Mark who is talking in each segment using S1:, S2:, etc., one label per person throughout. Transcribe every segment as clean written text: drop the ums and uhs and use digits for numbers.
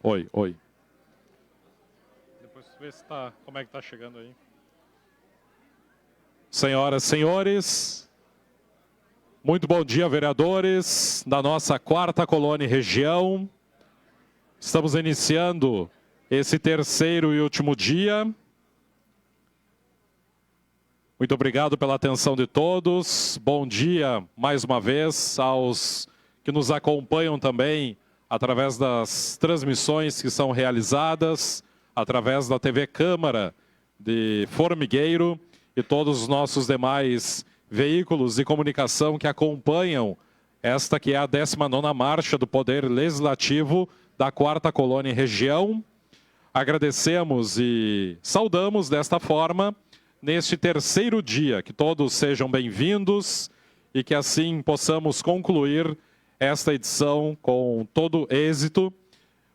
S1: Oi, oi. Depois vê se tá, como é que tá chegando aí. Senhoras e senhores, muito bom dia, vereadores da nossa 4ª Colônia e Região. Estamos iniciando esse terceiro e último dia. Muito obrigado pela atenção de todos. Bom dia, mais uma vez, aos que nos acompanham também através das transmissões que são realizadas, através da TV Câmara de Formigueiro e todos os nossos demais veículos de comunicação que acompanham esta que é a 19ª Marcha do Poder Legislativo da 4ª Colônia e Região. Agradecemos e saudamos desta forma neste terceiro dia. Que todos sejam bem-vindos e que assim possamos concluir esta edição com todo êxito,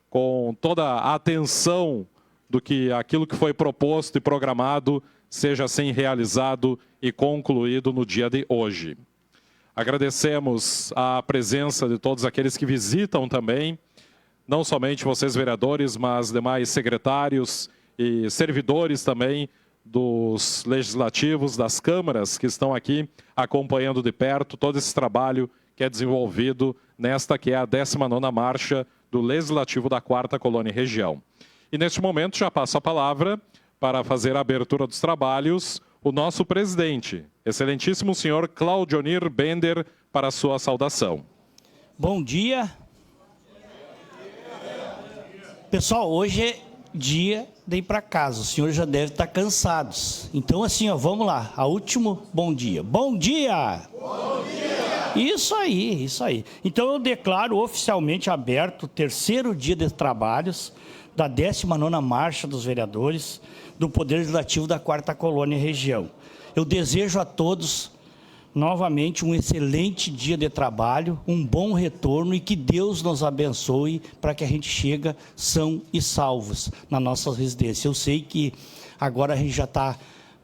S1: com toda a atenção do que aquilo que foi proposto e programado seja assim realizado e concluído no dia de hoje. Agradecemos a presença de todos aqueles que visitam também, não somente vocês vereadores, mas demais secretários e servidores também dos legislativos, das câmaras que estão aqui acompanhando de perto todo esse trabalho que é desenvolvido nesta que é a 19ª Marcha do Legislativo da 4ª Colônia e Região. E neste momento já passo a palavra para fazer a abertura dos trabalhos o nosso presidente, excelentíssimo senhor Claudionir Bender, para a sua saudação.
S2: Bom dia. Pessoal, hoje é dia de ir para casa, os senhores já devem estar cansados. Então assim, ó, vamos lá, a último bom dia. Bom dia! Bom dia! Isso aí, isso aí. Então eu declaro oficialmente aberto o terceiro dia de trabalhos da 19ª Marcha dos Vereadores do Poder Legislativo da 4ª Colônia e Região. Eu desejo a todos novamente um excelente dia de trabalho, um bom retorno e que Deus nos abençoe para que a gente chegue são e salvos na nossa residência. Eu sei que agora a gente já está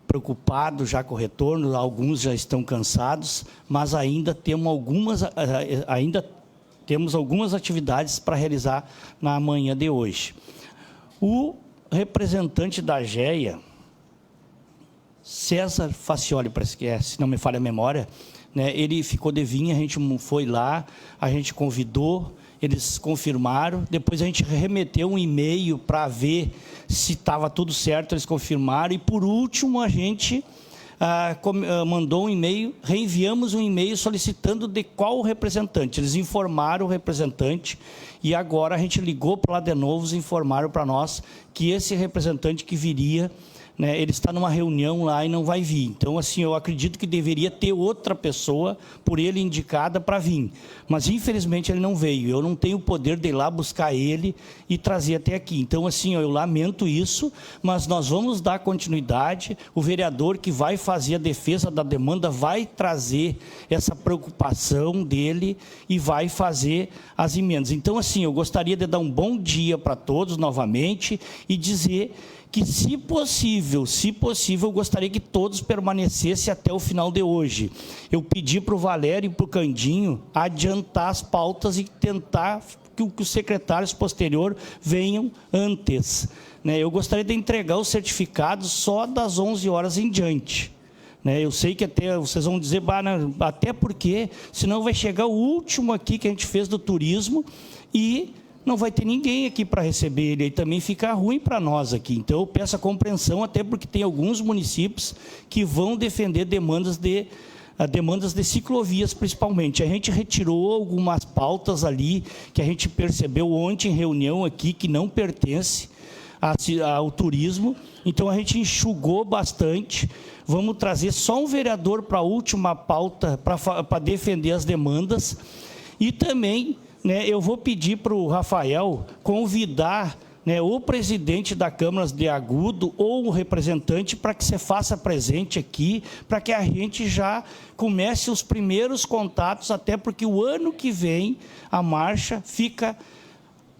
S2: preocupado já com o retorno, alguns já estão cansados, mas ainda temos algumas atividades para realizar na manhã de hoje. O representante da GEA, César Facioli, parece que é, se não me falha a memória, né, ele ficou de vir, a gente foi lá, a gente convidou, eles confirmaram, depois a gente remeteu um e-mail para ver se estava tudo certo, eles confirmaram, e por último a gente mandou um e-mail, reenviamos um e-mail solicitando de qual representante. Eles informaram o representante e agora a gente ligou para lá de novo, eles informaram para nós que esse representante que viria, né, ele está numa reunião lá e não vai vir. Então, assim, eu acredito que deveria ter outra pessoa por ele indicada para vir. Mas, infelizmente, ele não veio. Eu não tenho o poder de ir lá buscar ele e trazer até aqui. Então, assim, eu lamento isso, mas nós vamos dar continuidade. O vereador que vai fazer a defesa da demanda vai trazer essa preocupação dele e vai fazer as emendas. Então, assim, eu gostaria de dar um bom dia para todos novamente e dizer que, se possível, eu gostaria que todos permanecessem até o final de hoje. Eu pedi para o Valério e para o Candinho adiantar as pautas e tentar que os secretários posterior venham antes, né? Eu gostaria de entregar os certificados só das 11 horas em diante. Eu sei que até vocês vão dizer, até porque, senão vai chegar o último aqui que a gente fez do turismo e não vai ter ninguém aqui para receber ele, aí também fica ruim para nós aqui. Então, eu peço a compreensão, até porque tem alguns municípios que vão defender demandas de ciclovias, principalmente. A gente retirou algumas pautas ali, que a gente percebeu ontem em reunião aqui, que não pertence ao turismo. Então, a gente enxugou bastante. Vamos trazer só um vereador para a última pauta, para defender as demandas. E também, né, eu vou pedir para o Rafael convidar, né, o presidente da Câmara de Agudo ou o representante para que você faça presente aqui, para que a gente já comece os primeiros contatos, até porque o ano que vem a marcha fica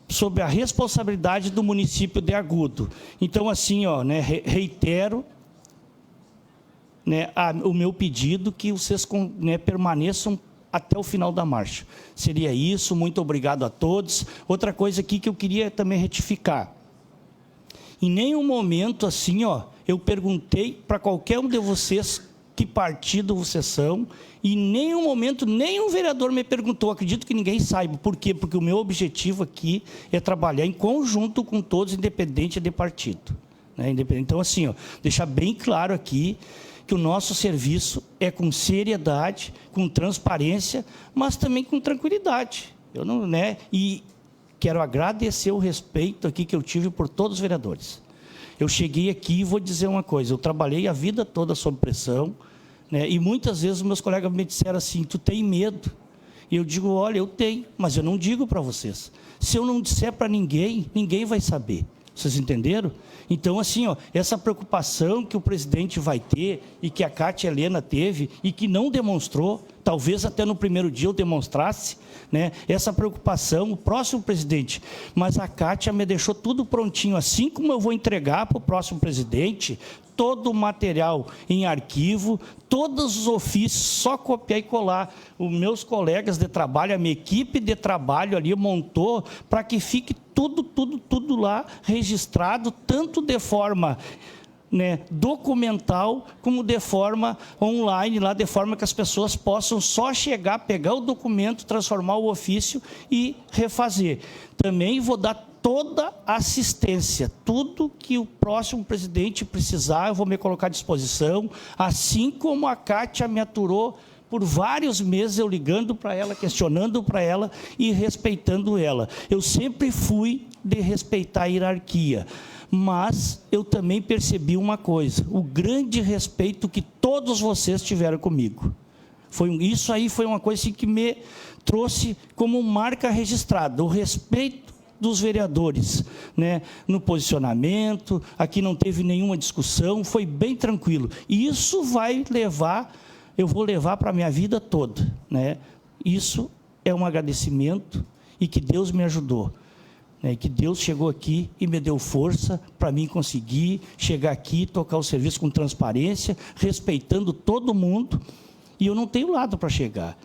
S2: sob a responsabilidade do município de Agudo. Então, assim, ó, né, reitero, né, o meu pedido que vocês, né, permaneçam até o final da marcha. Seria isso, muito obrigado a todos. Outra coisa aqui que eu queria também retificar. Em nenhum momento, assim, eu perguntei para qualquer um de vocês que partido vocês são, e em nenhum momento, nenhum vereador me perguntou, acredito que ninguém saiba. Por quê? Porque o meu objetivo aqui é trabalhar em conjunto com todos, independente de partido. Né? Então, assim, deixar bem claro aqui que o nosso serviço é com seriedade, com transparência, mas também com tranquilidade. Eu não, né? E quero agradecer o respeito aqui que eu tive por todos os vereadores. Eu cheguei aqui e vou dizer uma coisa, eu trabalhei a vida toda sob pressão, né? E muitas vezes meus colegas me disseram assim, tu tem medo? E eu digo, olha, eu tenho, mas eu não digo para vocês. Se eu não disser para ninguém, ninguém vai saber. Vocês entenderam? Então, assim, essa preocupação que o presidente vai ter e que a Cátia Helena teve e que não demonstrou, talvez até no primeiro dia eu demonstrasse, né, essa preocupação, o próximo presidente. Mas a Cátia me deixou tudo prontinho, assim como eu vou entregar para o próximo presidente todo o material em arquivo, todos os ofícios, só copiar e colar. Os meus colegas de trabalho, a minha equipe de trabalho ali montou para que fique tudo lá registrado, tanto de forma, né, documental, como de forma online, lá de forma que as pessoas possam só chegar, pegar o documento, transformar o ofício e refazer. Também vou dar toda a assistência, tudo que o próximo presidente precisar, eu vou me colocar à disposição, assim como a Cátia me aturou por vários meses, eu ligando para ela, questionando para ela e respeitando ela. Eu sempre fui de respeitar a hierarquia, mas eu também percebi uma coisa, o grande respeito que todos vocês tiveram comigo. Isso aí foi uma coisa assim, que me trouxe como marca registrada, o respeito dos vereadores, né, no posicionamento, aqui não teve nenhuma discussão, foi bem tranquilo. E isso vai levar, eu vou levar para a minha vida toda, né? Isso é um agradecimento e que Deus me ajudou, né? Que Deus chegou aqui e me deu força para mim conseguir chegar aqui, tocar o serviço com transparência, respeitando todo mundo, e eu não tenho lado para chegar.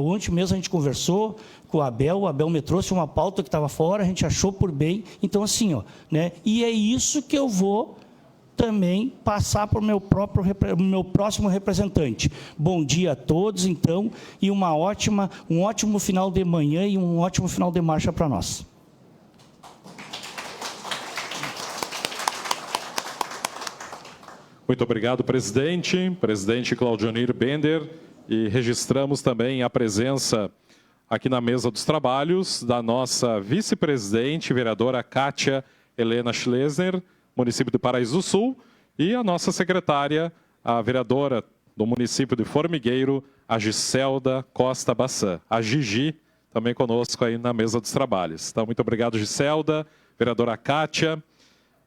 S2: Ontem mesmo a gente conversou com o Abel me trouxe uma pauta que estava fora, a gente achou por bem, então assim, né? E é isso que eu vou também passar para o meu próximo representante. Bom dia a todos, então, e um ótimo final de manhã e um ótimo final de marcha para nós.
S1: Muito obrigado, presidente. Presidente Claudionir Bender. E registramos também a presença aqui na mesa dos trabalhos da nossa vice-presidente, vereadora Cátia Helena Schlesner, município de Paraíso do Sul, e a nossa secretária, a vereadora do município de Formigueiro, a Giselda Costa Bassan. A Gigi, também conosco aí na mesa dos trabalhos. Então, muito obrigado, Giselda, vereadora Cátia,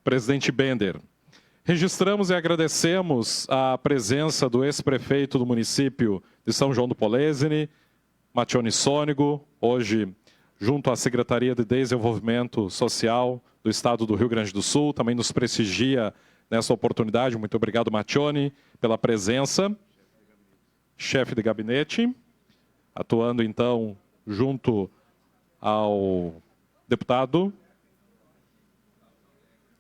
S1: presidente Bender. Registramos e agradecemos a presença do ex-prefeito do município de São João do Polesine, Matione Sônego, hoje junto à Secretaria de Desenvolvimento Social do Estado do Rio Grande do Sul, também nos prestigia nessa oportunidade. Muito obrigado, Matione, pela presença. Chefe de gabinete, atuando então junto ao deputado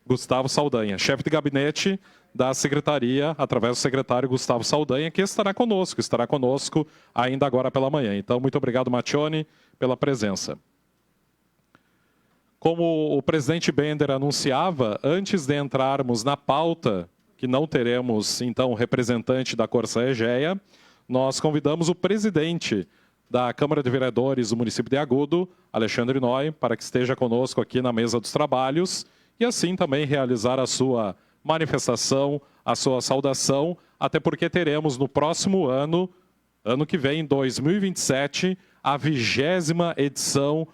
S1: Gustavo Saldanha, chefe de gabinete da secretaria, através do secretário Gustavo Saldanha, que estará conosco ainda agora pela manhã. Então, muito obrigado, Matione, pela presença. Como o presidente Bender anunciava, antes de entrarmos na pauta, que não teremos, então, representante da Corsa Egea, nós convidamos o presidente da Câmara de Vereadores do município de Agudo, Alexandre Noy, para que esteja conosco aqui na mesa dos trabalhos, e assim também realizar a sua manifestação, a sua saudação, até porque teremos no próximo ano que vem, 2027, a 20ª edição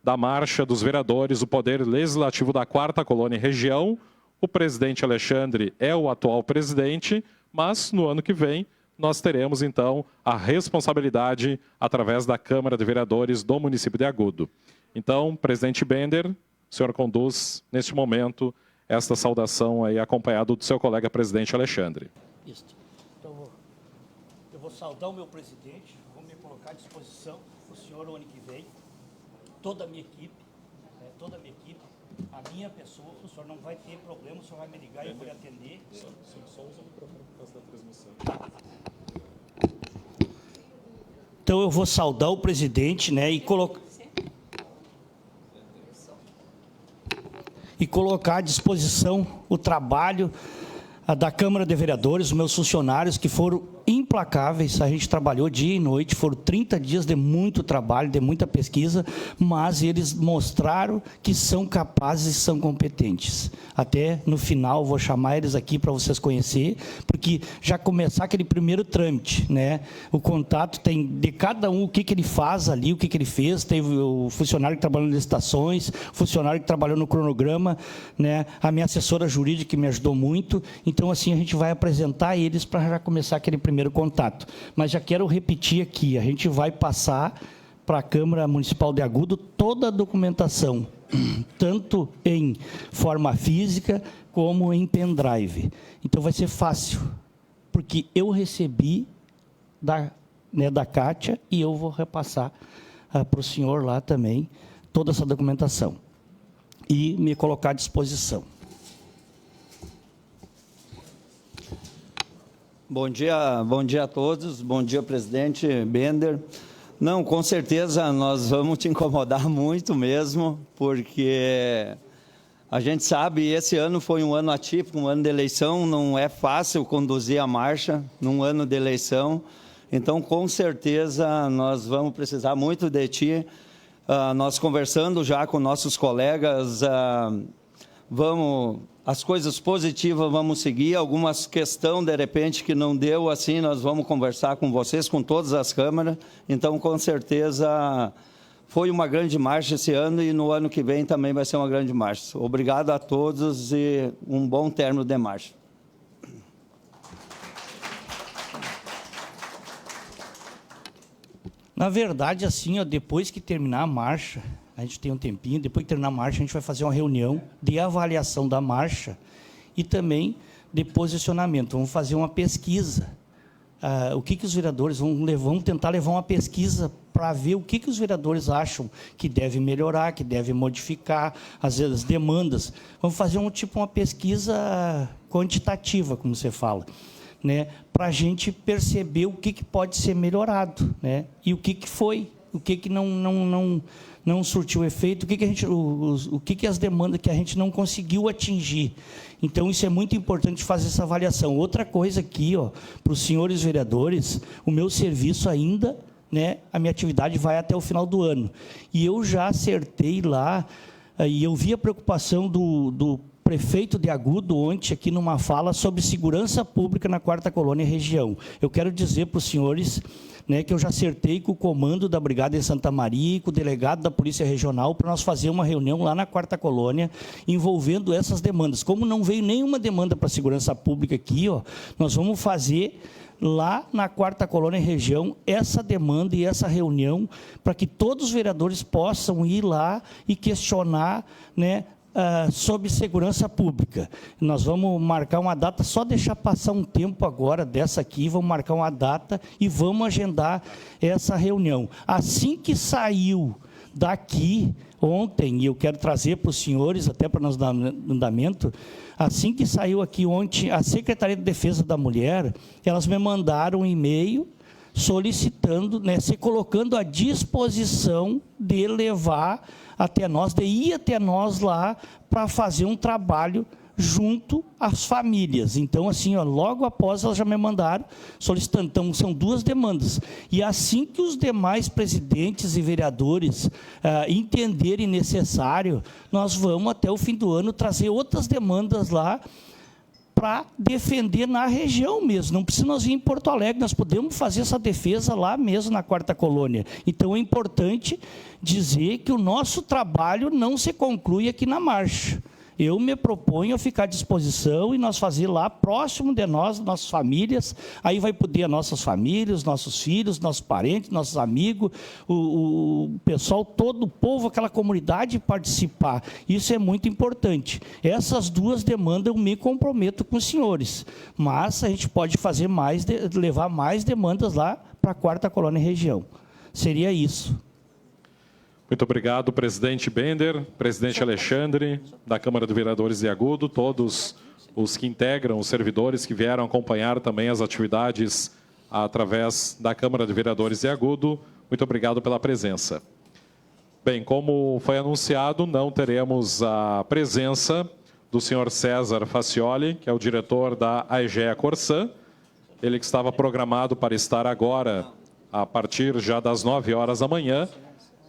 S1: da Marcha dos Vereadores do Poder Legislativo da 4ª Colônia e Região. O presidente Alexandre é o atual presidente, mas no ano que vem nós teremos então a responsabilidade através da Câmara de Vereadores do município de Agudo. Então, presidente Bender, o senhor conduz, neste momento, esta saudação aí, acompanhado do seu colega presidente Alexandre.
S2: Isso. Então, eu vou saudar o meu presidente, vou me colocar colocar à disposição o senhor o ano que vem, toda a minha equipe, a minha pessoa, o senhor não vai ter problema, o senhor vai me ligar e eu vou lhe atender.
S1: Só usa o microfone por causa da transmissão.
S2: Então eu vou saudar o presidente, né, e colocar à disposição o trabalho da Câmara de Vereadores, os meus funcionários que foram implacáveis, a gente trabalhou dia e noite, foram 30 dias de muito trabalho, de muita pesquisa, mas eles mostraram que são capazes e são competentes. Até no final, vou chamar eles aqui para vocês conhecerem, porque já começar aquele primeiro trâmite, né? O contato tem de cada um, o que ele faz ali, o que ele fez, teve o funcionário que trabalhou nas licitações, o funcionário que trabalhou no cronograma, né? A minha assessora jurídica que me ajudou muito, então assim a gente vai apresentar eles para já começar aquele primeiro contato. Mas já quero repetir aqui, a gente vai passar para a Câmara Municipal de Agudo toda a documentação, tanto em forma física como em pendrive. Então vai ser fácil, porque eu recebi da Kátia e eu vou repassar para o senhor lá também toda essa documentação e me colocar à disposição.
S3: Bom dia a todos, bom dia, presidente Bender. Não, com certeza nós vamos te incomodar muito mesmo, porque a gente sabe, esse ano foi um ano atípico, um ano de eleição, não é fácil conduzir a marcha num ano de eleição, então com certeza nós vamos precisar muito de ti. Nós conversando já com nossos colegas, as coisas positivas vamos seguir, algumas questões de repente que não deu assim, nós vamos conversar com vocês, com todas as câmaras, então com certeza foi uma grande marcha esse ano e no ano que vem também vai ser uma grande marcha. Obrigado a todos e um bom término de marcha.
S2: Na verdade, assim, ó, depois que terminar a marcha, a gente tem um tempinho, depois que terminar a marcha, a gente vai fazer uma reunião de avaliação da marcha e também de posicionamento. Vamos fazer uma pesquisa. O que os vereadores vamos tentar levar uma pesquisa para ver o que os vereadores acham que deve melhorar, que deve modificar, às vezes, as demandas. Vamos fazer uma pesquisa quantitativa, como você fala, né, para a gente perceber o que pode ser melhorado, né, e o que foi, o que não surtiu efeito, o que as demandas que a gente não conseguiu atingir. Então, isso é muito importante fazer essa avaliação. Outra coisa aqui, para os senhores vereadores, o meu serviço ainda, né, a minha atividade vai até o final do ano. E eu já acertei lá, e eu vi a preocupação do prefeito de Agudo ontem aqui numa fala sobre segurança pública na 4ª Colônia e região. Eu quero dizer para os senhores, né, que eu já acertei com o comando da Brigada de Santa Maria e com o delegado da Polícia Regional para nós fazer uma reunião lá na 4ª Colônia envolvendo essas demandas. Como não veio nenhuma demanda para segurança pública aqui, nós vamos fazer lá na 4ª Colônia e região essa demanda e essa reunião para que todos os vereadores possam ir lá e questionar, né, sobre segurança pública. Nós vamos marcar uma data, só deixar passar um tempo agora dessa aqui, vamos marcar uma data e vamos agendar essa reunião. Assim que saiu daqui ontem, e eu quero trazer para os senhores, até para nós dar andamento, assim que saiu aqui ontem, a Secretaria de Defesa da Mulher, elas me mandaram um e-mail solicitando, né, se colocando à disposição de levar até nós, de ir até nós lá para fazer um trabalho junto às famílias. Então, assim, logo após elas já me mandaram solicitando. Então, são 2 demandas. E assim que os demais presidentes e vereadores entenderem necessário, nós vamos até o fim do ano trazer outras demandas lá para defender na região mesmo. Não precisa nós vir em Porto Alegre, nós podemos fazer essa defesa lá mesmo na 4ª Colônia. Então, é importante dizer que o nosso trabalho não se conclui aqui na marcha. Eu me proponho a ficar à disposição e nós fazer lá, próximo de nós, nossas famílias, aí vai poder as nossas famílias, nossos filhos, nossos parentes, nossos amigos, o pessoal, todo o povo, aquela comunidade participar. Isso é muito importante. Essas 2 demandas eu me comprometo com os senhores, mas a gente pode fazer mais, levar mais demandas lá para a 4ª Colônia e região. Seria isso.
S1: Muito obrigado, presidente Bender, presidente Alexandre, da Câmara de Vereadores de Agudo, todos os que integram, os servidores que vieram acompanhar também as atividades através da Câmara de Vereadores de Agudo. Muito obrigado pela presença. Bem, como foi anunciado, não teremos a presença do senhor César Facioli, que é o diretor da AEGEA Corsã, ele que estava programado para estar agora, a partir já das 9 horas da manhã,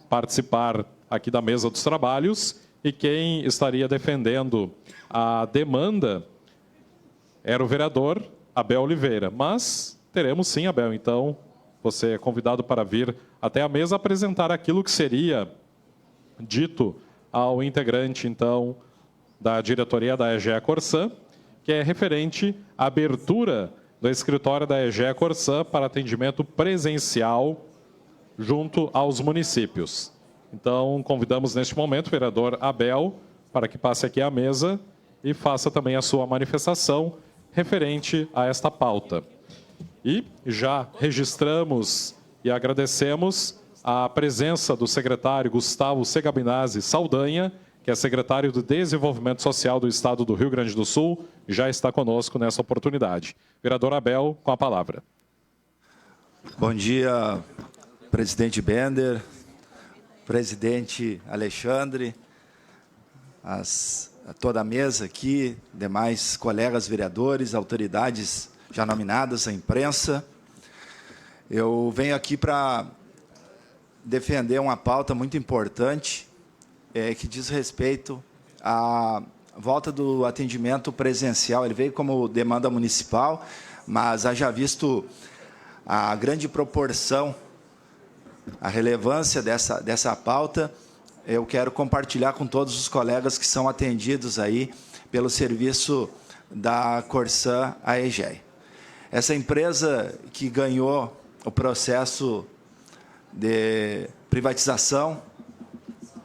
S1: participar aqui da mesa dos trabalhos, e quem estaria defendendo a demanda era o vereador Abel Oliveira. Mas teremos sim, Abel, então você é convidado para vir até a mesa apresentar aquilo que seria dito ao integrante, então, da diretoria da AEGEA Corsã, que é referente à abertura do escritório da AEGEA Corsã para atendimento presencial junto aos municípios. Então, convidamos neste momento o vereador Abel para que passe aqui à mesa e faça também a sua manifestação referente a esta pauta. E já registramos e agradecemos a presença do secretário Gustavo Segabinazzi Saldanha, que é secretário de Desenvolvimento Social do Estado do Rio Grande do Sul, já está conosco nessa oportunidade. Vereador Abel, com a palavra.
S4: Bom dia, presidente Bender, presidente Alexandre, a toda a mesa aqui, demais colegas vereadores, autoridades já nominadas, a imprensa. Eu venho aqui para defender uma pauta muito importante, que diz respeito à volta do atendimento presencial. Ele veio como demanda municipal, mas haja visto a grande proporção, a relevância dessa pauta, eu quero compartilhar com todos os colegas que são atendidos aí pelo serviço da Corsã AEGEA. Essa empresa que ganhou o processo de privatização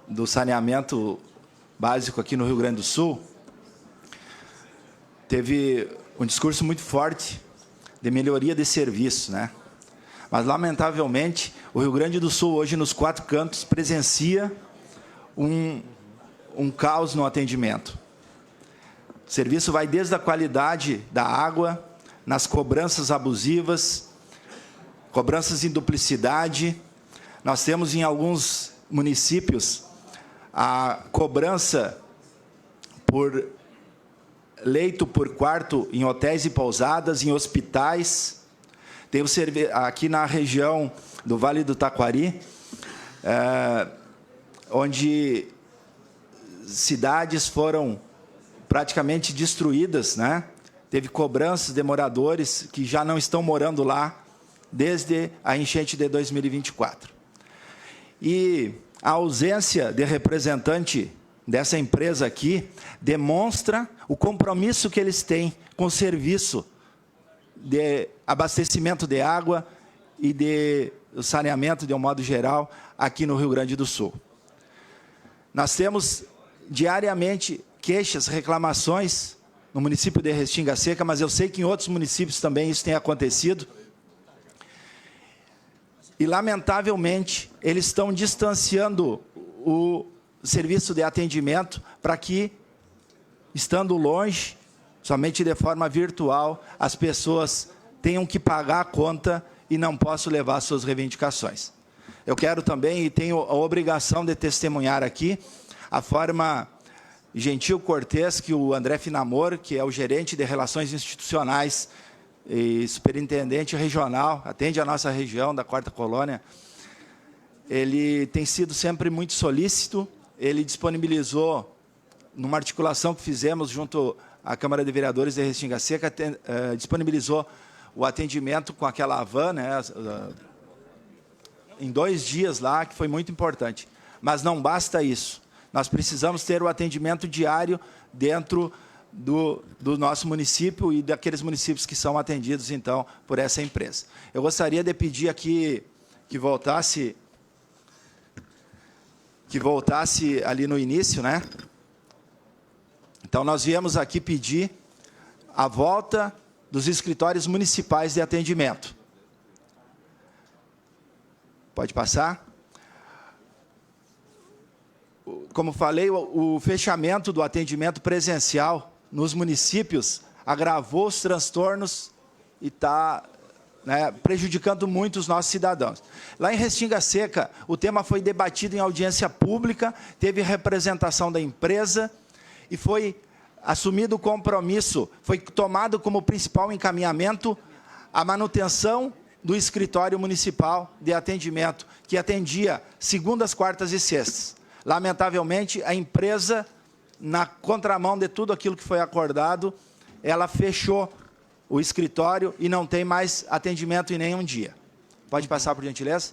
S4: do saneamento básico aqui no Rio Grande do Sul, teve um discurso muito forte de melhoria de serviço, né? Mas, lamentavelmente, o Rio Grande do Sul, hoje, nos 4 cantos, presencia um caos no atendimento. O serviço vai desde a qualidade da água, nas cobranças abusivas, cobranças em duplicidade. Nós temos, em alguns municípios, a cobrança por leito por quarto em hotéis e pousadas, em hospitais. Tem aqui na região do Vale do Taquari, onde cidades foram praticamente destruídas, né? Teve cobranças de moradores que já não estão morando lá desde a enchente de 2024. E a ausência de representante dessa empresa aqui demonstra o compromisso que eles têm com o serviço de abastecimento de água e de saneamento, de um modo geral, aqui no Rio Grande do Sul. Nós temos diariamente queixas, reclamações no município de Restinga Seca, mas eu sei que em outros municípios também isso tem acontecido. E, lamentavelmente, eles estão distanciando o serviço de atendimento para que, estando longe, somente de forma virtual, as pessoas tenham que pagar a conta e não possam levar suas reivindicações. Eu quero também, e tenho a obrigação de testemunhar aqui, a forma gentil, cortês, que o André Finamor, que é o gerente de Relações Institucionais e superintendente regional, atende a nossa região da 4ª Colônia, ele tem sido sempre muito solícito. Ele disponibilizou, numa articulação que fizemos junto à Câmara de Vereadores de Restinga Seca, disponibilizou o atendimento com aquela van, né, em 2 dias lá, que foi muito importante. Mas não basta isso. Nós precisamos ter o atendimento diário dentro do nosso município e daqueles municípios que são atendidos, então, por essa empresa. Eu gostaria de pedir aqui que voltasse ali no início, né? Então, nós viemos aqui pedir a volta dos escritórios municipais de atendimento. Pode passar. Como falei, o fechamento do atendimento presencial nos municípios agravou os transtornos e está prejudicando muito os nossos cidadãos. Lá em Restinga Seca, o tema foi debatido em audiência pública, teve representação da empresa e foi assumido o compromisso, foi tomado como principal encaminhamento a manutenção do escritório municipal de atendimento, que atendia segundas, quartas e sextas. Lamentavelmente, a empresa, na contramão de tudo aquilo que foi acordado, ela fechou o escritório e não tem mais atendimento em nenhum dia. Pode passar, por gentileza?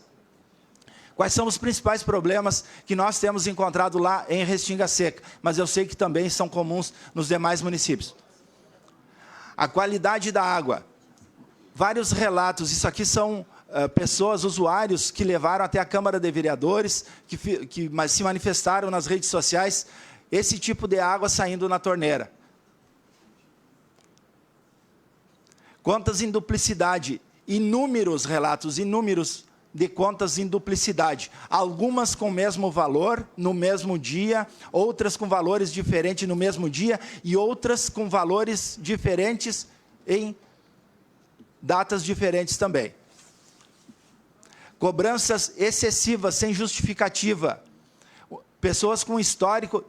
S4: Quais são os principais problemas que nós temos encontrado lá em Restinga Seca? Mas eu sei que também são comuns nos demais municípios. A qualidade da água. Vários relatos, isso aqui são pessoas, usuários, que levaram até a Câmara de Vereadores, que se manifestaram nas redes sociais, esse tipo de água saindo na torneira. Contas em duplicidade, inúmeros relatos, inúmeros de contas em duplicidade. Algumas com o mesmo valor, no mesmo dia, outras com valores diferentes no mesmo dia, e outras com valores diferentes em datas diferentes também. Cobranças excessivas, sem justificativa. Pessoas com histórico,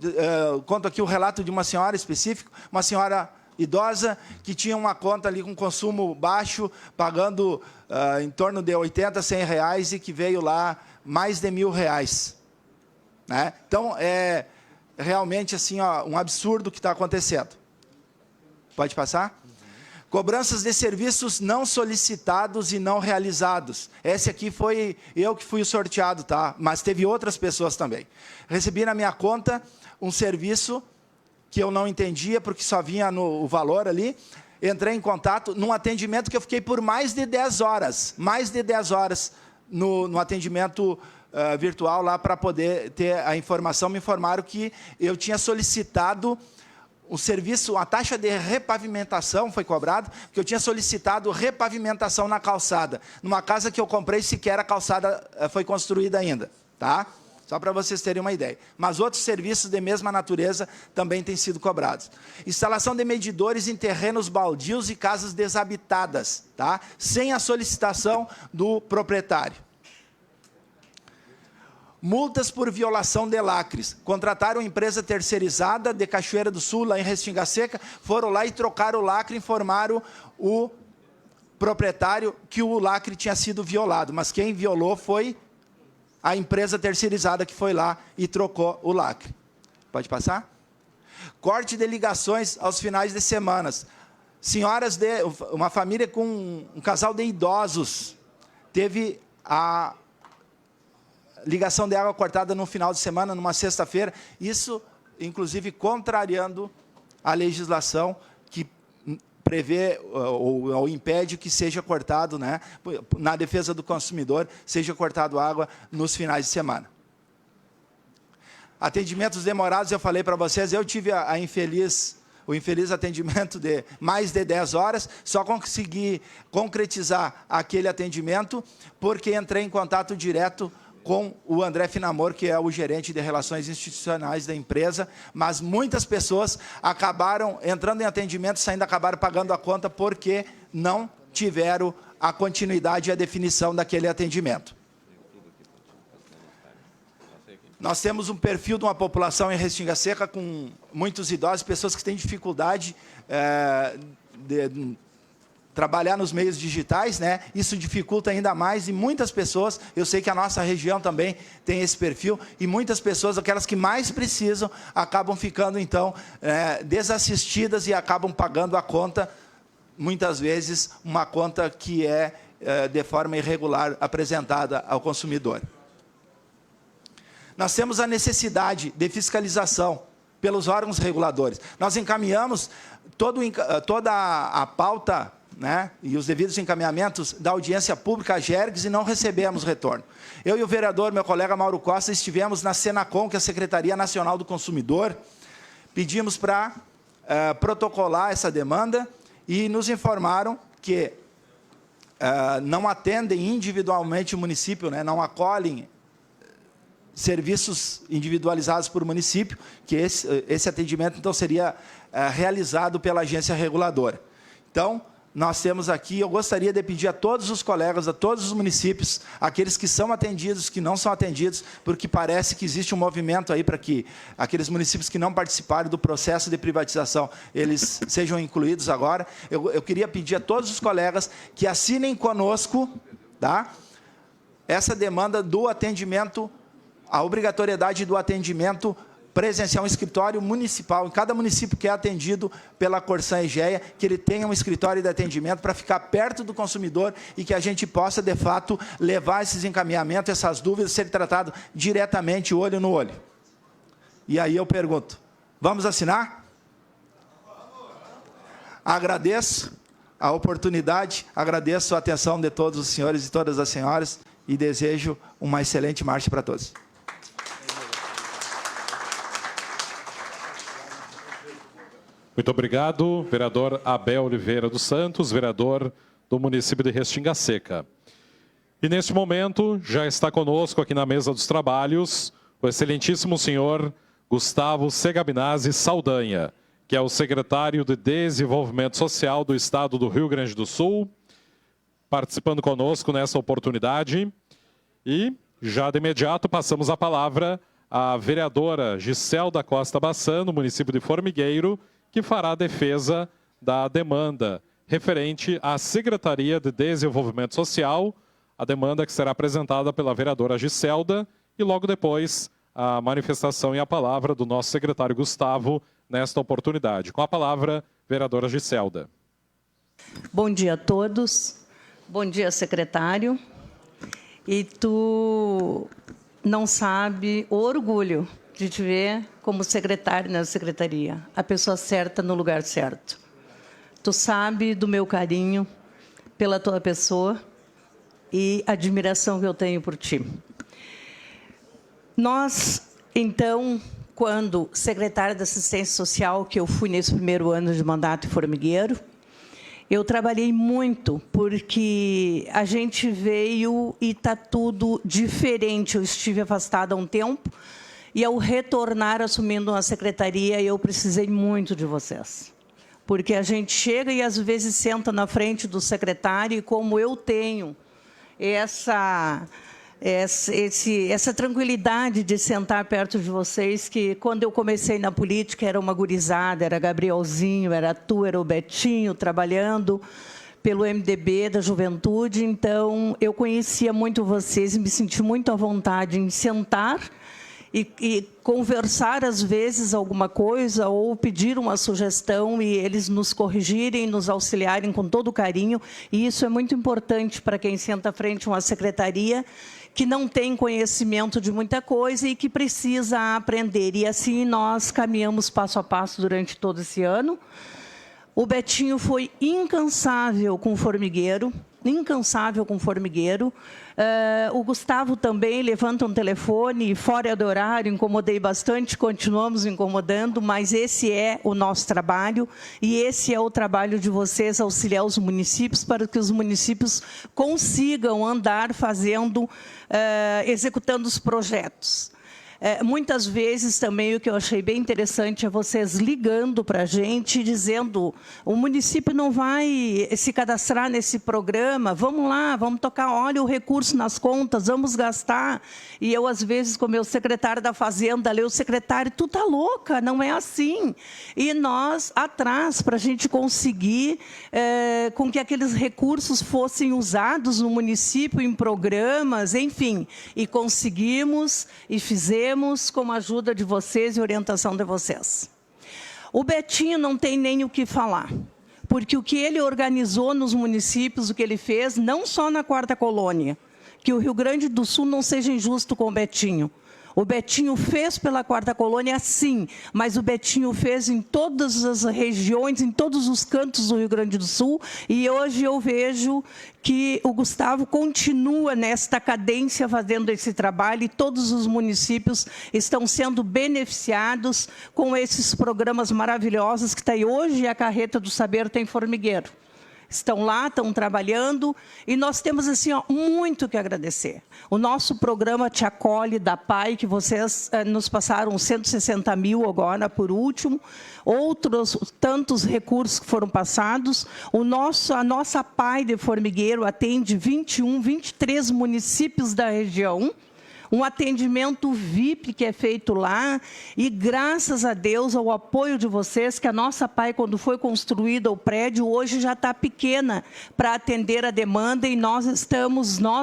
S4: conto aqui o relato de uma senhora específica, uma senhora idosa que tinha uma conta ali com consumo baixo, pagando em torno de 80, 100 reais e que veio lá mais de R$1.000. Né? Então, é realmente assim, um absurdo o que está acontecendo. Pode passar? Cobranças de serviços não solicitados e não realizados. Esse aqui foi eu que fui o sorteado, tá? Mas teve outras pessoas também. Recebi na minha conta um serviço que eu não entendia, porque só vinha no valor ali. Entrei em contato num atendimento que eu fiquei por mais de 10 horas. Mais de 10 horas no atendimento virtual lá para poder ter a informação. Me informaram que eu tinha solicitado um serviço, a taxa de repavimentação foi cobrada, porque eu tinha solicitado repavimentação na calçada. Numa casa que eu comprei, sequer a calçada foi construída ainda, tá? Só para vocês terem uma ideia. Mas outros serviços de mesma natureza também têm sido cobrados. Instalação de medidores em terrenos baldios e casas desabitadas, tá? Sem a solicitação do proprietário. Multas por violação de lacres. Contrataram empresa terceirizada de Cachoeira do Sul, lá em Restinga Seca, foram lá e trocaram o lacre, informaram o proprietário que o lacre tinha sido violado, mas quem violou foi a empresa terceirizada que foi lá e trocou o lacre. Pode passar? Corte de ligações aos finais de semana. Uma família com um casal de idosos teve a ligação de água cortada no final de semana, numa sexta-feira, isso, inclusive, contrariando a legislação que prevê ou impede que seja cortado, né, na defesa do consumidor, seja cortado água nos finais de semana. Atendimentos demorados, eu falei para vocês, eu tive o infeliz atendimento de mais de 10 horas, só consegui concretizar aquele atendimento porque entrei em contato direto com o André Finamor, que é o gerente de relações institucionais da empresa, mas muitas pessoas acabaram entrando em atendimento e ainda acabaram pagando a conta porque não tiveram a continuidade e a definição daquele atendimento. Nós temos um perfil de uma população em Restinga Seca com muitos idosos, pessoas que têm dificuldade de trabalhar nos meios digitais, né? Isso dificulta ainda mais e muitas pessoas, eu sei que a nossa região também tem esse perfil, e muitas pessoas, aquelas que mais precisam, acabam ficando, então, desassistidas e acabam pagando a conta, muitas vezes, uma conta que é de forma irregular apresentada ao consumidor. Nós temos a necessidade de fiscalização pelos órgãos reguladores. Nós encaminhamos toda a pauta, né, e os devidos encaminhamentos da audiência pública à Gergs e não recebemos retorno. Eu e o vereador, meu colega Mauro Costa, estivemos na Senacom, que é a Secretaria Nacional do Consumidor, pedimos para protocolar essa demanda e nos informaram que não atendem individualmente o município, né, não acolhem serviços individualizados por município, que esse atendimento, então, seria realizado pela agência reguladora. Então, nós temos aqui, eu gostaria de pedir a todos os colegas, a todos os municípios, aqueles que são atendidos, que não são atendidos, porque parece que existe um movimento aí para que aqueles municípios que não participaram do processo de privatização, eles sejam incluídos agora. Eu queria pedir a todos os colegas que assinem conosco, tá, essa demanda do atendimento, a obrigatoriedade do atendimento presencial, um escritório municipal, em cada município que é atendido pela Corsan Egea, que ele tenha um escritório de atendimento para ficar perto do consumidor e que a gente possa, de fato, levar esses encaminhamentos, essas dúvidas, ser tratado diretamente, olho no olho. E aí eu pergunto, vamos assinar? Agradeço a oportunidade, agradeço a atenção de todos os senhores e todas as senhoras e desejo uma excelente marcha para todos.
S1: Muito obrigado, vereador Abel Oliveira dos Santos, vereador do município de Restinga Seca. E neste momento já está conosco aqui na mesa dos trabalhos o excelentíssimo senhor Gustavo Segabinazzi Saldanha, que é o secretário de Desenvolvimento Social do Estado do Rio Grande do Sul, participando conosco nessa oportunidade. E já de imediato passamos a palavra à vereadora Giselda Costa Bassan, do município de Formigueiro, que fará a defesa da demanda referente à Secretaria de Desenvolvimento Social, a demanda que será apresentada pela vereadora Giselda, e logo depois a manifestação e a palavra do nosso secretário Gustavo nesta oportunidade. Com a palavra, vereadora Giselda.
S5: Bom dia a todos. Bom dia, secretário. E tu não sabe o orgulho de te ver como secretário na secretaria, a pessoa certa no lugar certo. Tu sabe do meu carinho pela tua pessoa e admiração que eu tenho por ti. Nós, então, quando secretária da Assistência Social, que eu fui nesse primeiro ano de mandato em Formigueiro, eu trabalhei muito, porque a gente veio e está tudo diferente. Eu estive afastada há um tempo, e ao retornar assumindo uma secretaria, eu precisei muito de vocês. Porque a gente chega e, às vezes, senta na frente do secretário, e como eu tenho essa tranquilidade de sentar perto de vocês, que quando eu comecei na política era uma gurizada, era Gabrielzinho, era tu, era o Betinho, trabalhando pelo MDB da Juventude. Então, eu conhecia muito vocês e me senti muito à vontade em sentar e conversar, às vezes, alguma coisa, ou pedir uma sugestão, e eles nos corrigirem, nos auxiliarem com todo carinho. E isso é muito importante para quem senta à frente a uma secretaria que não tem conhecimento de muita coisa e que precisa aprender. E assim nós caminhamos passo a passo durante todo esse ano. O Betinho foi incansável com o Formigueiro, incansável com o Formigueiro. O Gustavo também levanta um telefone, fora do horário, incomodei bastante, continuamos incomodando, mas esse é o nosso trabalho e esse é o trabalho de vocês, auxiliar os municípios, para que os municípios consigam andar fazendo, executando os projetos. Muitas vezes também o que eu achei bem interessante é vocês ligando para a gente, dizendo: o município não vai se cadastrar nesse programa, vamos lá, vamos tocar, olha o recurso nas contas, vamos gastar. E eu, às vezes, com o meu secretário da Fazenda, o secretário, tu tá louca, não é assim. E nós, atrás, para a gente conseguir com que aqueles recursos fossem usados no município, em programas, enfim. E conseguimos e fizemos com a ajuda de vocês e orientação de vocês. O Betinho não tem nem o que falar, porque o que ele organizou nos municípios, o que ele fez, não só na Quarta Colônia, que o Rio Grande do Sul não seja injusto com o Betinho. O Betinho fez pela Quarta Colônia, sim, mas o Betinho fez em todas as regiões, em todos os cantos do Rio Grande do Sul, e hoje eu vejo que o Gustavo continua nesta cadência fazendo esse trabalho, e todos os municípios estão sendo beneficiados com esses programas maravilhosos que está aí hoje. A Carreta do Saber tem Formigueiro. estão lá, estão trabalhando, e nós temos assim, ó, muito que agradecer. O nosso programa Te Acolhe da PAI, que vocês nos passaram 160 mil agora, por último, outros tantos recursos que foram passados. A nossa PAI de Formigueiro atende 23 municípios da região, um atendimento VIP que é feito lá, e graças a Deus, ao apoio de vocês, que a nossa PAI, quando foi construída o prédio, hoje já está pequena para atender a demanda, e nós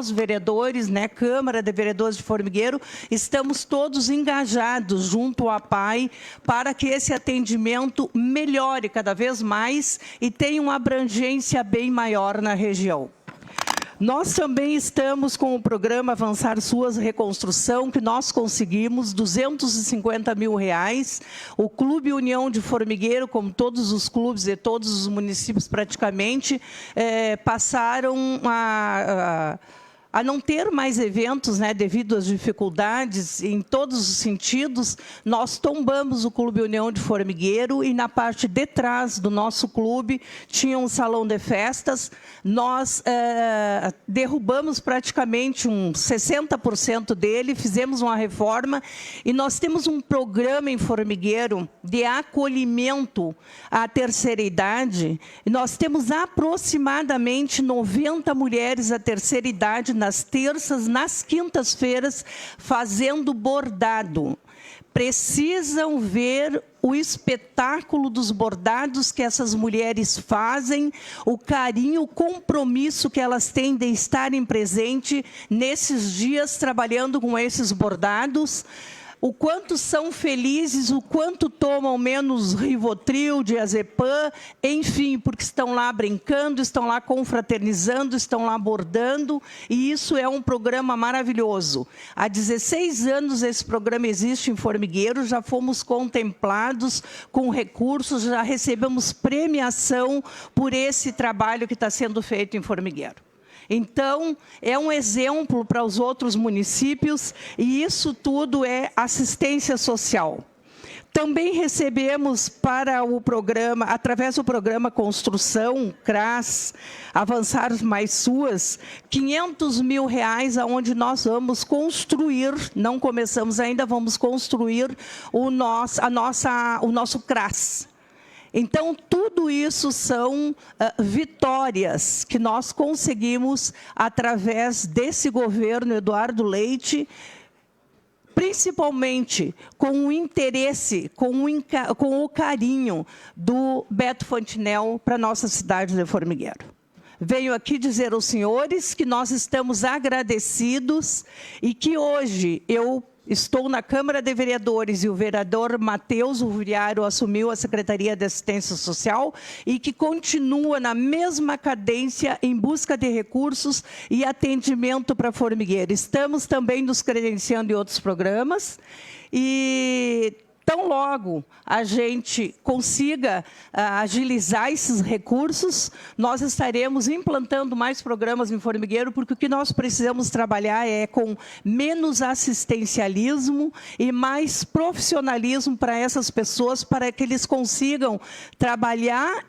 S5: vereadores, né, Câmara de Vereadores de Formigueiro, estamos todos engajados junto à PAI para que esse atendimento melhore cada vez mais e tenha uma abrangência bem maior na região. Nós também estamos com o programa Avançar Suas Reconstrução, que nós conseguimos R$250 mil. O Clube União de Formigueiro, como todos os clubes de todos os municípios praticamente, passaram a não ter mais eventos, né, devido às dificuldades em todos os sentidos. Nós tombamos o Clube União de Formigueiro, e na parte de trás do nosso clube tinha um salão de festas. Nós derrubamos praticamente uns 60% dele, fizemos uma reforma, e nós temos um programa em Formigueiro de acolhimento à terceira idade. E nós temos aproximadamente 90 mulheres à terceira idade nas terças, nas quintas-feiras, fazendo bordado. Precisam ver o espetáculo dos bordados que essas mulheres fazem, o carinho, o compromisso que elas têm de estarem presentes nesses dias trabalhando com esses bordados. O quanto são felizes, o quanto tomam menos Rivotril, diazepam, enfim, porque estão lá brincando, estão lá confraternizando, estão lá bordando, e isso é um programa maravilhoso. Há 16 anos esse programa existe em Formigueiro, já fomos contemplados com recursos, já recebemos premiação por esse trabalho que está sendo feito em Formigueiro. Então, é um exemplo para os outros municípios, e isso tudo é assistência social. Também recebemos para o programa, através do programa Construção, CRAS, Avançar Mais Suas, R$500 mil, onde nós vamos construir, não começamos ainda, vamos construir o nosso CRAS. Então, tudo isso são vitórias que nós conseguimos através desse governo Eduardo Leite, principalmente com o interesse, com o carinho do Beto Fantinel para a nossa cidade de Formigueiro. Venho aqui dizer aos senhores que nós estamos agradecidos e que hoje eu estou na Câmara de Vereadores e o vereador Matheus Uriaro assumiu a Secretaria de Assistência Social e que continua na mesma cadência em busca de recursos e atendimento para Formigueiro. Estamos também nos credenciando em outros programas e tão logo a gente consiga agilizar esses recursos, nós estaremos implantando mais programas em Formigueiro, porque o que nós precisamos trabalhar é com menos assistencialismo e mais profissionalismo para essas pessoas, para que eles consigam trabalhar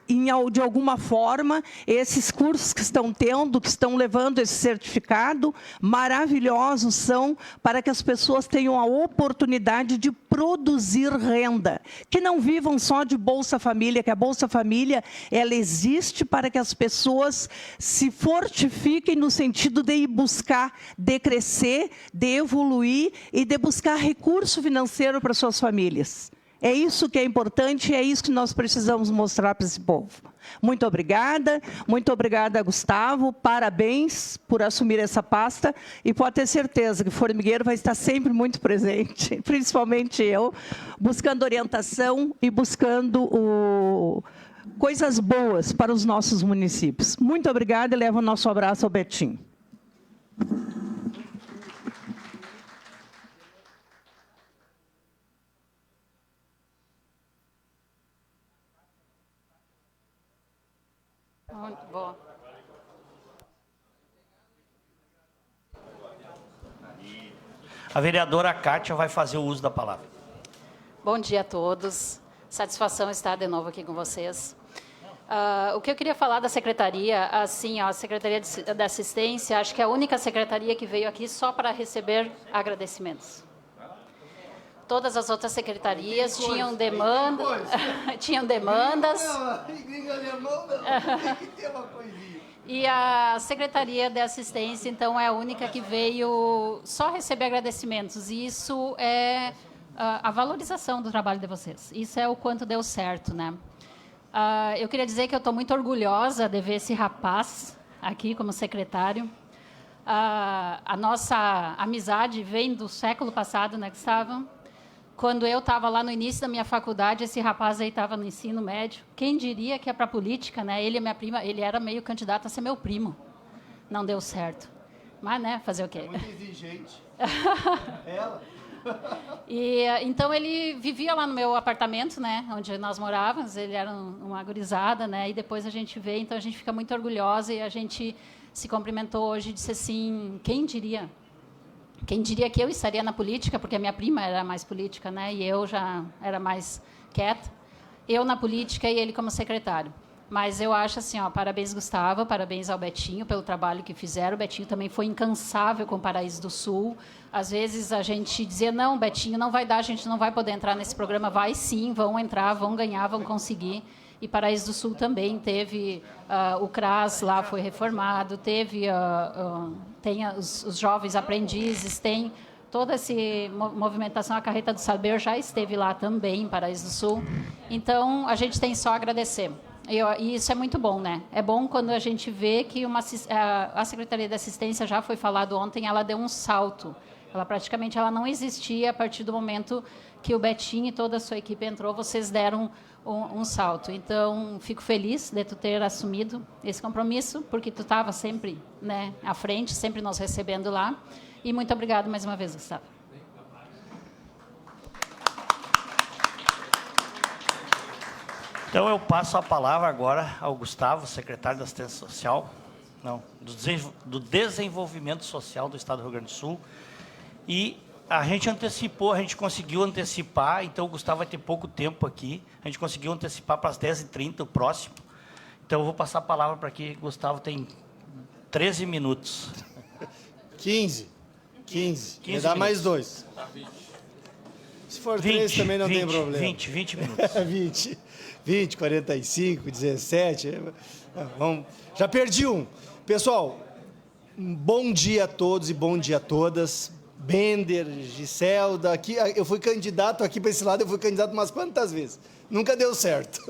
S5: de alguma forma esses cursos que estão tendo, que estão levando esse certificado, maravilhosos são, para que as pessoas tenham a oportunidade de produzir renda, que não vivam só de Bolsa Família, que a Bolsa Família ela existe para que as pessoas se fortifiquem no sentido de ir buscar, de crescer, de evoluir e de buscar recurso financeiro para suas famílias. É isso que é importante e é isso que nós precisamos mostrar para esse povo. Muito obrigada, Gustavo, parabéns por assumir essa pasta e pode ter certeza que Formigueiro vai estar sempre muito presente, principalmente eu, buscando orientação e buscando coisas boas para os nossos municípios. Muito obrigada e levo o nosso abraço ao Betinho.
S6: Boa.
S2: A vereadora Kátia vai fazer o uso da palavra.
S6: Bom dia a todos. Satisfação estar de novo aqui com vocês. O que eu queria falar da secretaria, assim, a Secretaria da Assistência, acho que é a única secretaria que veio aqui só para receber agradecimentos. Todas as outras secretarias tinham tinham demandas. E a Secretaria de Assistência, então, é a única que veio só receber agradecimentos. E isso é a valorização do trabalho de vocês. Isso é o quanto deu certo, né? Eu queria dizer que eu estou muito orgulhosa de ver esse rapaz aqui como secretário. A nossa amizade vem do século passado, né, Gustavo? Quando eu estava lá no início da minha faculdade, esse rapaz aí estava no ensino médio. Quem diria que é para a política, né? Ele é minha prima, ele era meio candidato a ser meu primo. Não deu certo. Mas, né, fazer o quê?
S7: Muito exigente. Ela?
S6: Então, ele vivia lá no meu apartamento, né, onde nós morávamos. Ele era uma gurizada, né? E depois a gente veio, então a gente fica muito orgulhosa e a gente se cumprimentou hoje e disse assim, quem diria? Quem diria que eu estaria na política, porque a minha prima era mais política, né? E eu já era mais quieta. Eu na política e ele como secretário. Mas eu acho assim, ó, parabéns, Gustavo, parabéns ao Betinho pelo trabalho que fizeram. O Betinho também foi incansável com o Paraíso do Sul. Às vezes a gente dizia, não, Betinho, não vai dar, a gente não vai poder entrar nesse programa. Vai sim, vão entrar, vão ganhar, vão conseguir. E Paraíso do Sul também teve, o CRAS lá foi reformado, teve, tem os jovens aprendizes, tem toda essa movimentação, a Carreta do Saber já esteve lá também, em Paraíso do Sul. Então, a gente tem só a agradecer. E isso é muito bom, né? É bom quando a gente vê que a Secretaria de Assistência, já foi falado ontem, ela deu um salto. Ela praticamente não existia a partir do momento que o Betinho e toda a sua equipe entrou, vocês deram um salto. Então, fico feliz de tu ter assumido esse compromisso, porque tu estava sempre, né, à frente, sempre nos recebendo lá. E muito obrigado mais uma vez, Gustavo.
S2: Então, eu passo a palavra agora ao Gustavo, secretário da Assistência Social, do Desenvolvimento Social do Estado do Rio Grande do Sul. E a gente conseguiu antecipar, então o Gustavo vai ter pouco tempo aqui, a gente conseguiu antecipar para as 10h30 o próximo. Então, eu vou passar a palavra para aqui, Gustavo tem 13 minutos.
S7: 15. Me dá mais 2. Se for 3 também não tem problema.
S2: 20 minutos.
S7: 20, 45, 17. Já perdi um. Pessoal, bom dia a todos e bom dia a todas. Bender, Giselda, aqui, eu fui candidato aqui para esse lado, eu fui candidato umas quantas vezes. Nunca deu certo.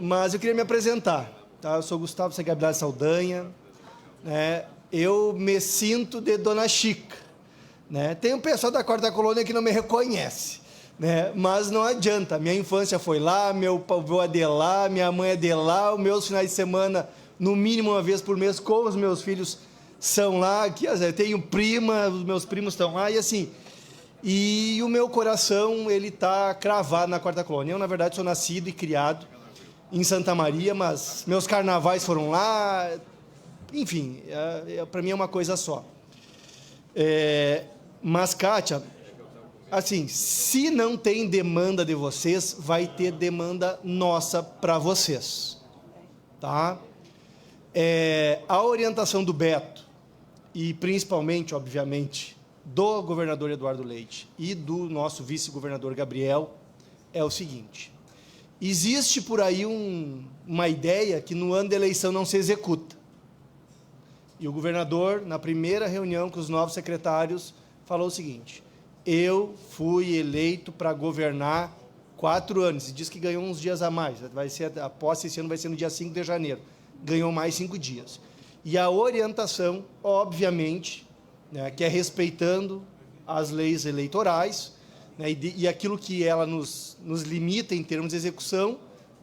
S7: Mas eu queria me apresentar. Tá? Eu sou Gustavo Segabilidade Saldanha. Né? Eu me sinto de Dona Chica. Né? Tem um pessoal da Quarta Colônia que não me reconhece. Né? Mas não adianta. Minha infância foi lá, meu avô é de lá, minha mãe é de lá, os meus finais de semana, no mínimo uma vez por mês, com os meus filhos, são lá. Aqui, eu tenho prima, os meus primos estão lá, e assim... E o meu coração, ele está cravado na Quarta Colônia. Eu, na verdade, sou nascido e criado em Santa Maria, mas meus carnavais foram lá. Enfim, para mim é uma coisa só. Mas, Kátia, assim, se não tem demanda de vocês, vai ter demanda nossa para vocês. Tá? A orientação do Beto, e principalmente, obviamente, do governador Eduardo Leite e do nosso vice-governador Gabriel, é o seguinte: existe por aí uma ideia que no ano de eleição não se executa. E o governador, na primeira reunião com os novos secretários, falou o seguinte: eu fui eleito para governar 4 anos, e diz que ganhou uns dias a mais, a posse esse ano vai ser no dia 5 de janeiro, ganhou mais 5 dias. E a orientação, obviamente, né, que é respeitando as leis eleitorais, né, e aquilo que ela nos limita em termos de execução,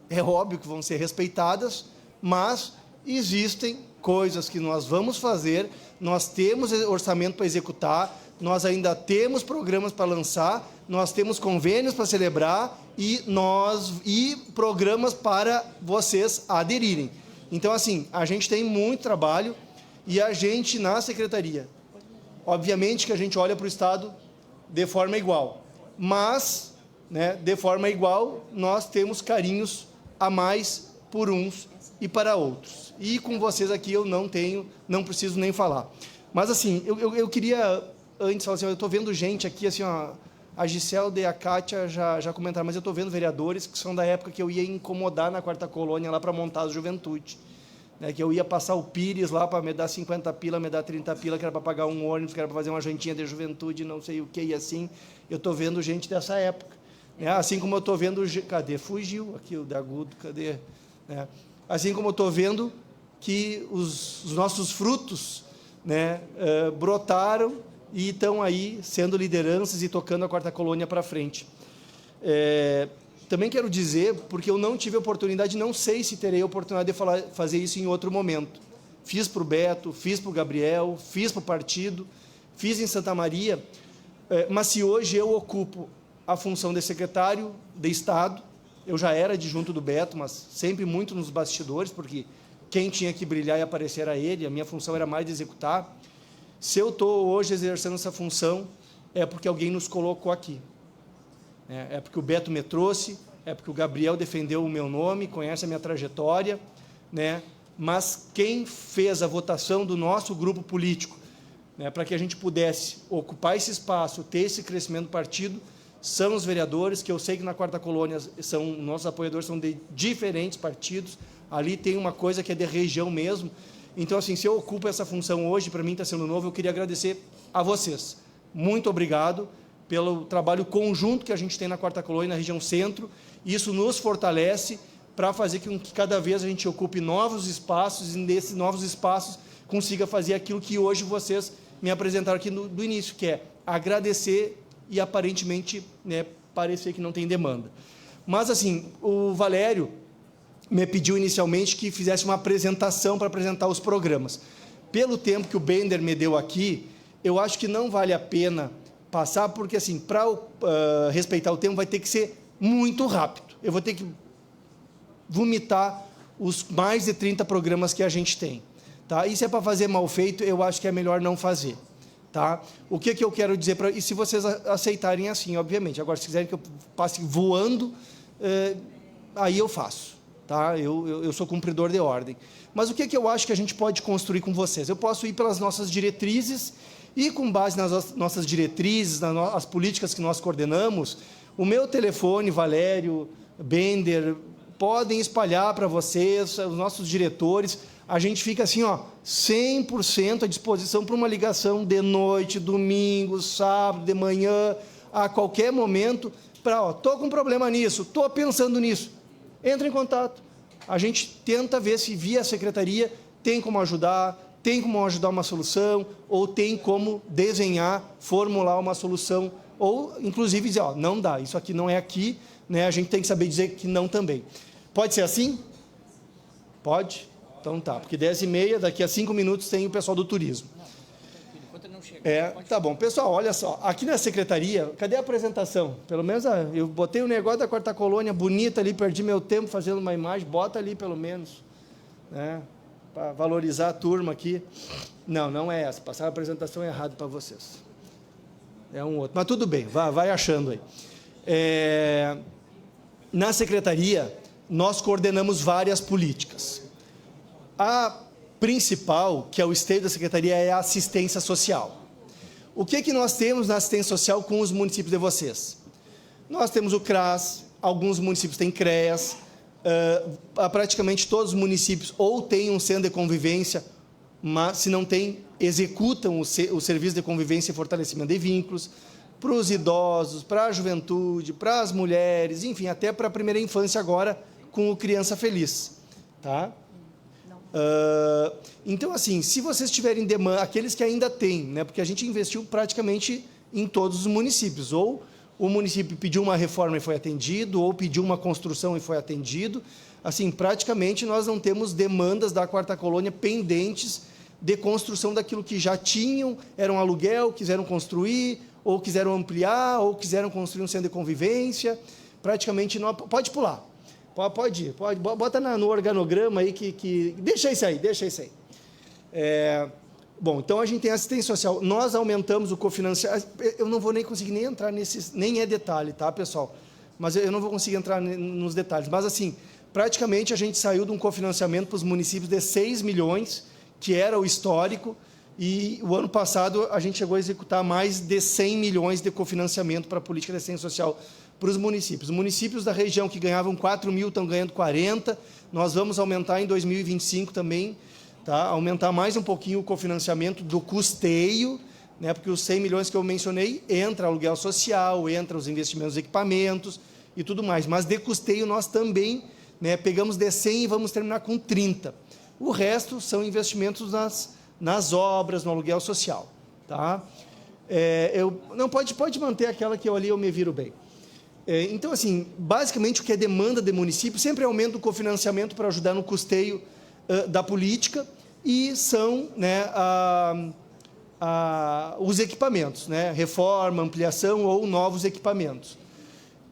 S7: é óbvio que vão ser respeitadas, mas existem coisas que nós vamos fazer, nós temos orçamento para executar, nós ainda temos programas para lançar, nós temos convênios para celebrar e programas para vocês aderirem. Então, assim, a gente tem muito trabalho e a gente, na secretaria, obviamente que a gente olha para o Estado de forma igual, mas né, de forma igual, nós temos carinhos a mais por uns e para outros. E com vocês aqui eu não preciso nem falar. Mas, assim, eu queria, antes, falar assim, eu estou vendo gente aqui, assim, ó, a Giselda e a Kátia já comentaram, mas eu estou vendo vereadores que são da época que eu ia incomodar na Quarta Colônia lá para montar a Juventude. Né, que eu ia passar o Pires lá para me dar 50 pila, me dar 30 pila, que era para pagar um ônibus, que era para fazer uma jantinha de juventude, não sei o que, e assim, eu estou vendo gente dessa época. Né, assim como eu estou vendo... Cadê? Fugiu aqui o Dagudo, cadê? Né, assim como eu estou vendo que os nossos frutos, né, brotaram e estão aí sendo lideranças e tocando a Quarta Colônia para frente. Também quero dizer, porque eu não tive oportunidade, não sei se terei a oportunidade de fazer isso em outro momento. Fiz para o Beto, fiz para o Gabriel, fiz para o partido, fiz em Santa Maria, mas se hoje eu ocupo a função de secretário de Estado, eu já era adjunto do Beto, mas sempre muito nos bastidores, porque quem tinha que brilhar e aparecer era ele, a minha função era mais de executar. Se eu estou hoje exercendo essa função, é porque alguém nos colocou aqui. É porque o Beto me trouxe, é porque o Gabriel defendeu o meu nome, conhece a minha trajetória, né? Mas quem fez a votação do nosso grupo político, né, para que a gente pudesse ocupar esse espaço, ter esse crescimento do partido, são os vereadores, que eu sei que na Quarta Colônia nossos apoiadores são de diferentes partidos, ali tem uma coisa que é de região mesmo. Então, assim, se eu ocupo essa função hoje, para mim está sendo novo, eu queria agradecer a vocês. Muito obrigado pelo trabalho conjunto que a gente tem na Quarta Colônia, na região centro. Isso nos fortalece para fazer com que cada vez a gente ocupe novos espaços e, nesses novos espaços, consiga fazer aquilo que hoje vocês me apresentaram aqui do início, que é agradecer e, aparentemente, né, parecer que não tem demanda. Mas, assim, o Valério me pediu inicialmente que fizesse uma apresentação para apresentar os programas. Pelo tempo que o Bender me deu aqui, eu acho que não vale a pena passar, porque, assim, para respeitar o tempo, vai ter que ser muito rápido. Eu vou ter que vomitar os mais de 30 programas que a gente tem. Tá? E se é para fazer mal feito, eu acho que é melhor não fazer. Tá? O que eu quero dizer, e se vocês aceitarem assim, obviamente. Agora, se quiserem que eu passe voando, aí eu faço. Tá? Eu sou cumpridor de ordem. Mas o que eu acho que a gente pode construir com vocês? Eu posso ir pelas nossas diretrizes e, com base nas nossas diretrizes, nas políticas que nós coordenamos, o meu telefone, Valério, Bender, podem espalhar para vocês, os nossos diretores. A gente fica assim, ó, 100% à disposição para uma ligação de noite, domingo, sábado, de manhã, a qualquer momento, para, estou com problema nisso, estou pensando nisso. Entra em contato. A gente tenta ver se via a secretaria tem como ajudar uma solução, ou tem como desenhar, formular uma solução, ou, inclusive, dizer, ó, não dá, isso aqui não é aqui, né? A gente tem que saber dizer que não também. Pode ser assim? Pode? Então tá, porque 10h30, daqui a 5 minutos, tem o pessoal do turismo. Tá bom. Pessoal, olha só, aqui na secretaria, cadê a apresentação? Pelo menos, eu botei o negócio da Quarta Colônia bonita ali, perdi meu tempo fazendo uma imagem, bota ali pelo menos, né? Para valorizar a turma aqui. Não é essa, passaram a apresentação errada para vocês. É um outro, mas tudo bem, vai achando aí. Na secretaria, nós coordenamos várias políticas. A principal, que é o esteio da secretaria, é a assistência social. O que nós temos na assistência social com os municípios de vocês? Nós temos o CRAS, alguns municípios têm CREAS, praticamente todos os municípios ou têm um centro de convivência, mas se não tem, executam o serviço de convivência e fortalecimento de vínculos, para os idosos, para a juventude, para as mulheres, enfim, até para a primeira infância agora, com o Criança Feliz. Tá? Então, assim, se vocês tiverem demanda, aqueles que ainda têm, né, porque a gente investiu praticamente em todos os municípios, ou o município pediu uma reforma e foi atendido, ou pediu uma construção e foi atendido, assim, praticamente nós não temos demandas da Quarta Colônia pendentes de construção daquilo que já tinham, era um aluguel, quiseram construir, ou quiseram ampliar, ou quiseram construir um centro de convivência, praticamente não, pode pular. Pode ir, bota no organograma aí que deixa isso aí. Bom, então a gente tem assistência social, nós aumentamos o cofinanciamento, eu não vou nem conseguir nem entrar nesses, nem é detalhe, tá, pessoal? mas eu não vou conseguir entrar nos detalhes. Mas, assim, praticamente a gente saiu de um cofinanciamento para os municípios de 6 milhões, que era o histórico, e o ano passado a gente chegou a executar mais de 100 milhões de cofinanciamento para a política de assistência social para os municípios. Os municípios da região que ganhavam 4 mil estão ganhando 40, nós vamos aumentar em 2025 também, tá? Aumentar mais um pouquinho o cofinanciamento do custeio, né? Porque os 100 milhões que eu mencionei, entra aluguel social, entra os investimentos em equipamentos e tudo mais, mas de custeio nós também, né, pegamos de 100 e vamos terminar com 30. O resto são investimentos nas obras, no aluguel social. Tá? Pode manter aquela que eu ali eu me viro bem. Então, assim, basicamente o que é demanda de município sempre aumenta o cofinanciamento para ajudar no custeio da política e são, né, os equipamentos, né, reforma, ampliação ou novos equipamentos.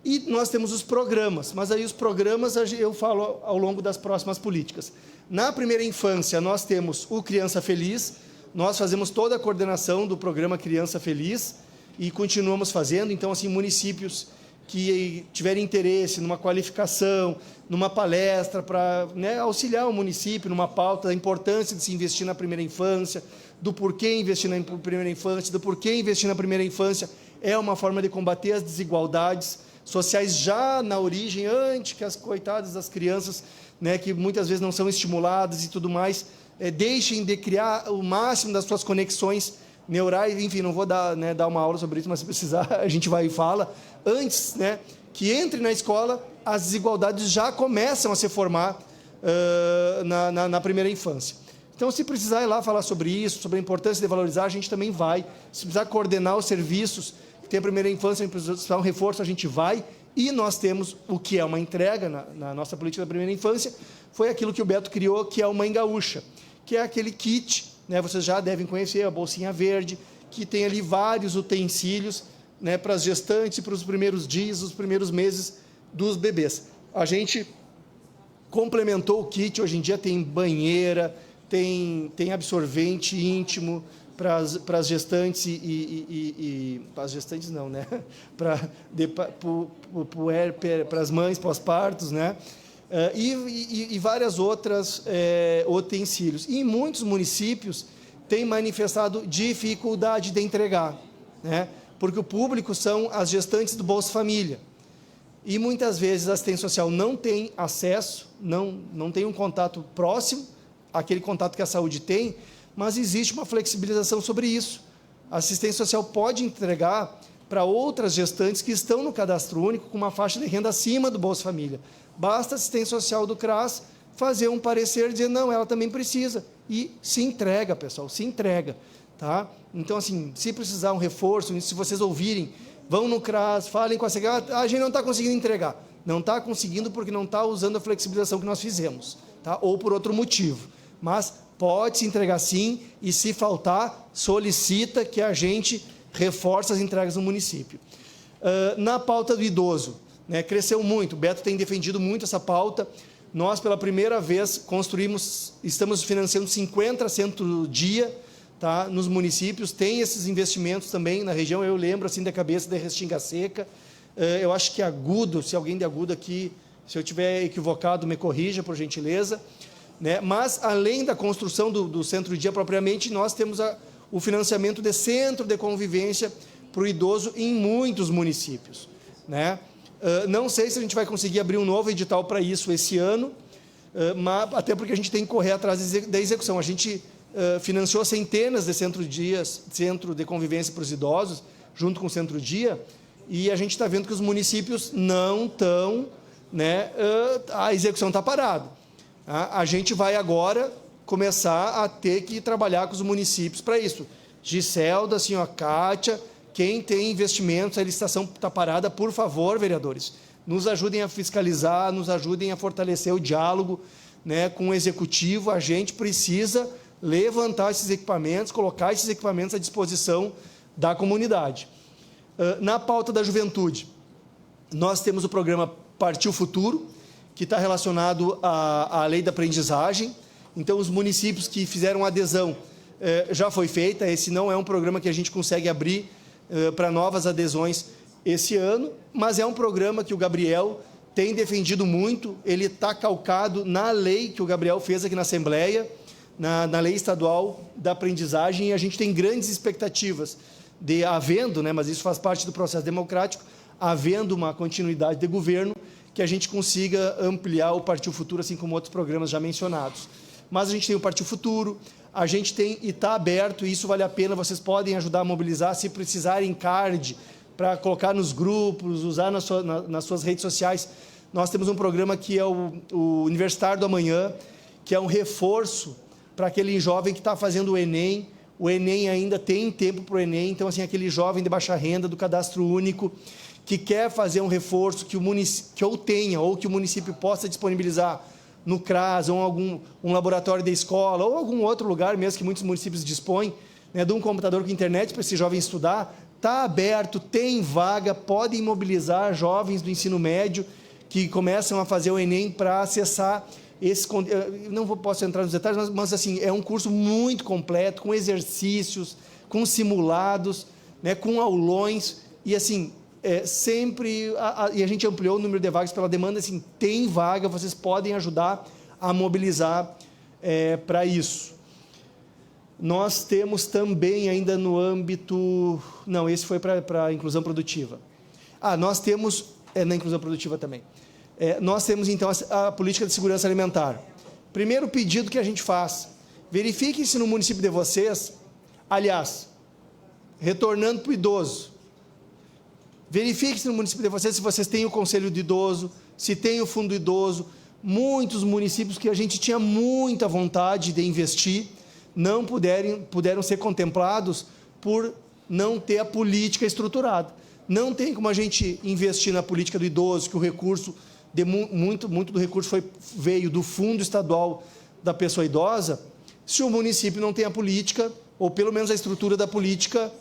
S7: E nós temos os programas, mas aí os programas eu falo ao longo das próximas políticas. Na primeira infância, nós temos o Criança Feliz, nós fazemos toda a coordenação do programa Criança Feliz e continuamos fazendo. Então, assim, municípios que tiverem interesse numa qualificação, numa palestra para, né, auxiliar o município numa pauta da importância de se investir na primeira infância, do porquê investir na primeira infância, do porquê investir na primeira infância é uma forma de combater as desigualdades sociais já na origem, antes que as coitadas das crianças, né, que muitas vezes não são estimuladas e tudo mais, deixem de criar o máximo das suas conexões neurais. Enfim, não vou dar uma aula sobre isso, mas se precisar a gente vai e fala. Antes, né, que entre na escola, as desigualdades já começam a se formar na primeira infância. Então, se precisar ir lá falar sobre isso, sobre a importância de valorizar, a gente também vai. Se precisar coordenar os serviços que tem a primeira infância, precisar um reforço, a gente vai. E nós temos o que é uma entrega na nossa política da primeira infância, foi aquilo que o Beto criou, que é o Mãe Gaúcha, que é aquele kit, né, vocês já devem conhecer, a bolsinha verde, que tem ali vários utensílios, né, para as gestantes, para os primeiros dias, os primeiros meses dos bebês. A gente complementou o kit, hoje em dia tem banheira, tem absorvente íntimo para as gestantes para as gestantes não, né? Para as mães pós-partos, né? E várias outras utensílios. E muitos municípios têm manifestado dificuldade de entregar, né? Porque o público são as gestantes do Bolsa Família. E muitas vezes a assistência social não tem acesso, não tem um contato próximo, aquele contato que a saúde tem, mas existe uma flexibilização sobre isso. A assistência social pode entregar para outras gestantes que estão no cadastro único com uma faixa de renda acima do Bolsa Família. Basta a assistência social do CRAS fazer um parecer, dizer, não, ela também precisa. E se entrega, pessoal, se entrega. Tá? Então, assim, se precisar um reforço, se vocês ouvirem, vão no CRAS, falem com a Secretaria, a gente não está conseguindo entregar. Não está conseguindo porque não está usando a flexibilização que nós fizemos, tá? Ou por outro motivo. Mas pode se entregar sim, e se faltar, solicita que a gente reforce as entregas no município. Na pauta do idoso, né, cresceu muito, o Beto tem defendido muito essa pauta. Nós, pela primeira vez, estamos financiando 50 centro-dia, tá, nos municípios, tem esses investimentos também na região. Eu lembro assim da cabeça da Restinga Seca. Eu acho que Agudo, se alguém de Agudo aqui, se eu estiver equivocado, me corrija, por gentileza. Né? Mas, além da construção do centro-dia propriamente, nós temos o financiamento de centro de convivência para o idoso em muitos municípios. Né? Não sei se a gente vai conseguir abrir um novo edital para isso esse ano, mas, até porque a gente tem que correr atrás da execução. A gente financiou centenas de centro de convivência para os idosos, junto com o centro-dia, e a gente está vendo que os municípios não estão, né, a execução está parada. A gente vai agora começar a ter que trabalhar com os municípios para isso. Giselda, senhora Kátia, quem tem investimentos, a licitação está parada, por favor, vereadores, nos ajudem a fiscalizar, nos ajudem a fortalecer o diálogo, né, com o executivo. A gente precisa levantar esses equipamentos, colocar esses equipamentos à disposição da comunidade. Na pauta da juventude, nós temos o programa Partiu Futuro, que está relacionado à lei da aprendizagem. Então, os municípios que fizeram adesão já foi feita. Esse não é um programa que a gente consegue abrir para novas adesões esse ano, mas é um programa que o Gabriel tem defendido muito, ele está calcado na lei que o Gabriel fez aqui na Assembleia, na lei estadual da aprendizagem, e a gente tem grandes expectativas de, havendo, né, mas isso faz parte do processo democrático, havendo uma continuidade de governo, que a gente consiga ampliar o Partiu Futuro, assim como outros programas já mencionados. Mas a gente tem o Partiu Futuro, a gente tem, e está aberto, e isso vale a pena, vocês podem ajudar a mobilizar, se precisarem card, para colocar nos grupos, usar nas suas redes sociais. Nós temos um programa que é o Universitário do Amanhã, que é um reforço para aquele jovem que está fazendo o Enem. O Enem ainda tem tempo para o Enem, então, assim, aquele jovem de baixa renda, do cadastro único, que quer fazer um reforço que o município possa disponibilizar no CRAS, ou um laboratório da escola, ou algum outro lugar mesmo que muitos municípios dispõem, né, de um computador com internet para esse jovem estudar. Está aberto, tem vaga, podem mobilizar jovens do ensino médio que começam a fazer o Enem para acessar esse... Não posso entrar nos detalhes, mas assim, é um curso muito completo, com exercícios, com simulados, né, com aulões, e assim, sempre... E a gente ampliou o número de vagas pela demanda, assim, tem vaga, vocês podem ajudar a mobilizar para isso. Nós temos também ainda no âmbito... Não, esse foi para a inclusão produtiva. Nós temos... na inclusão produtiva também. Nós temos, então, a política de segurança alimentar. Primeiro pedido que a gente faz, verifiquem se no município de vocês, aliás, retornando para o idoso, verifiquem se no município de vocês, se vocês têm o conselho do idoso, se tem o fundo do idoso. Muitos municípios que a gente tinha muita vontade de investir, não puderam ser contemplados por não ter a política estruturada. Não tem como a gente investir na política do idoso, que o recurso, muito do recurso veio do Fundo Estadual da Pessoa Idosa, se o município não tem a política, ou pelo menos a estrutura da política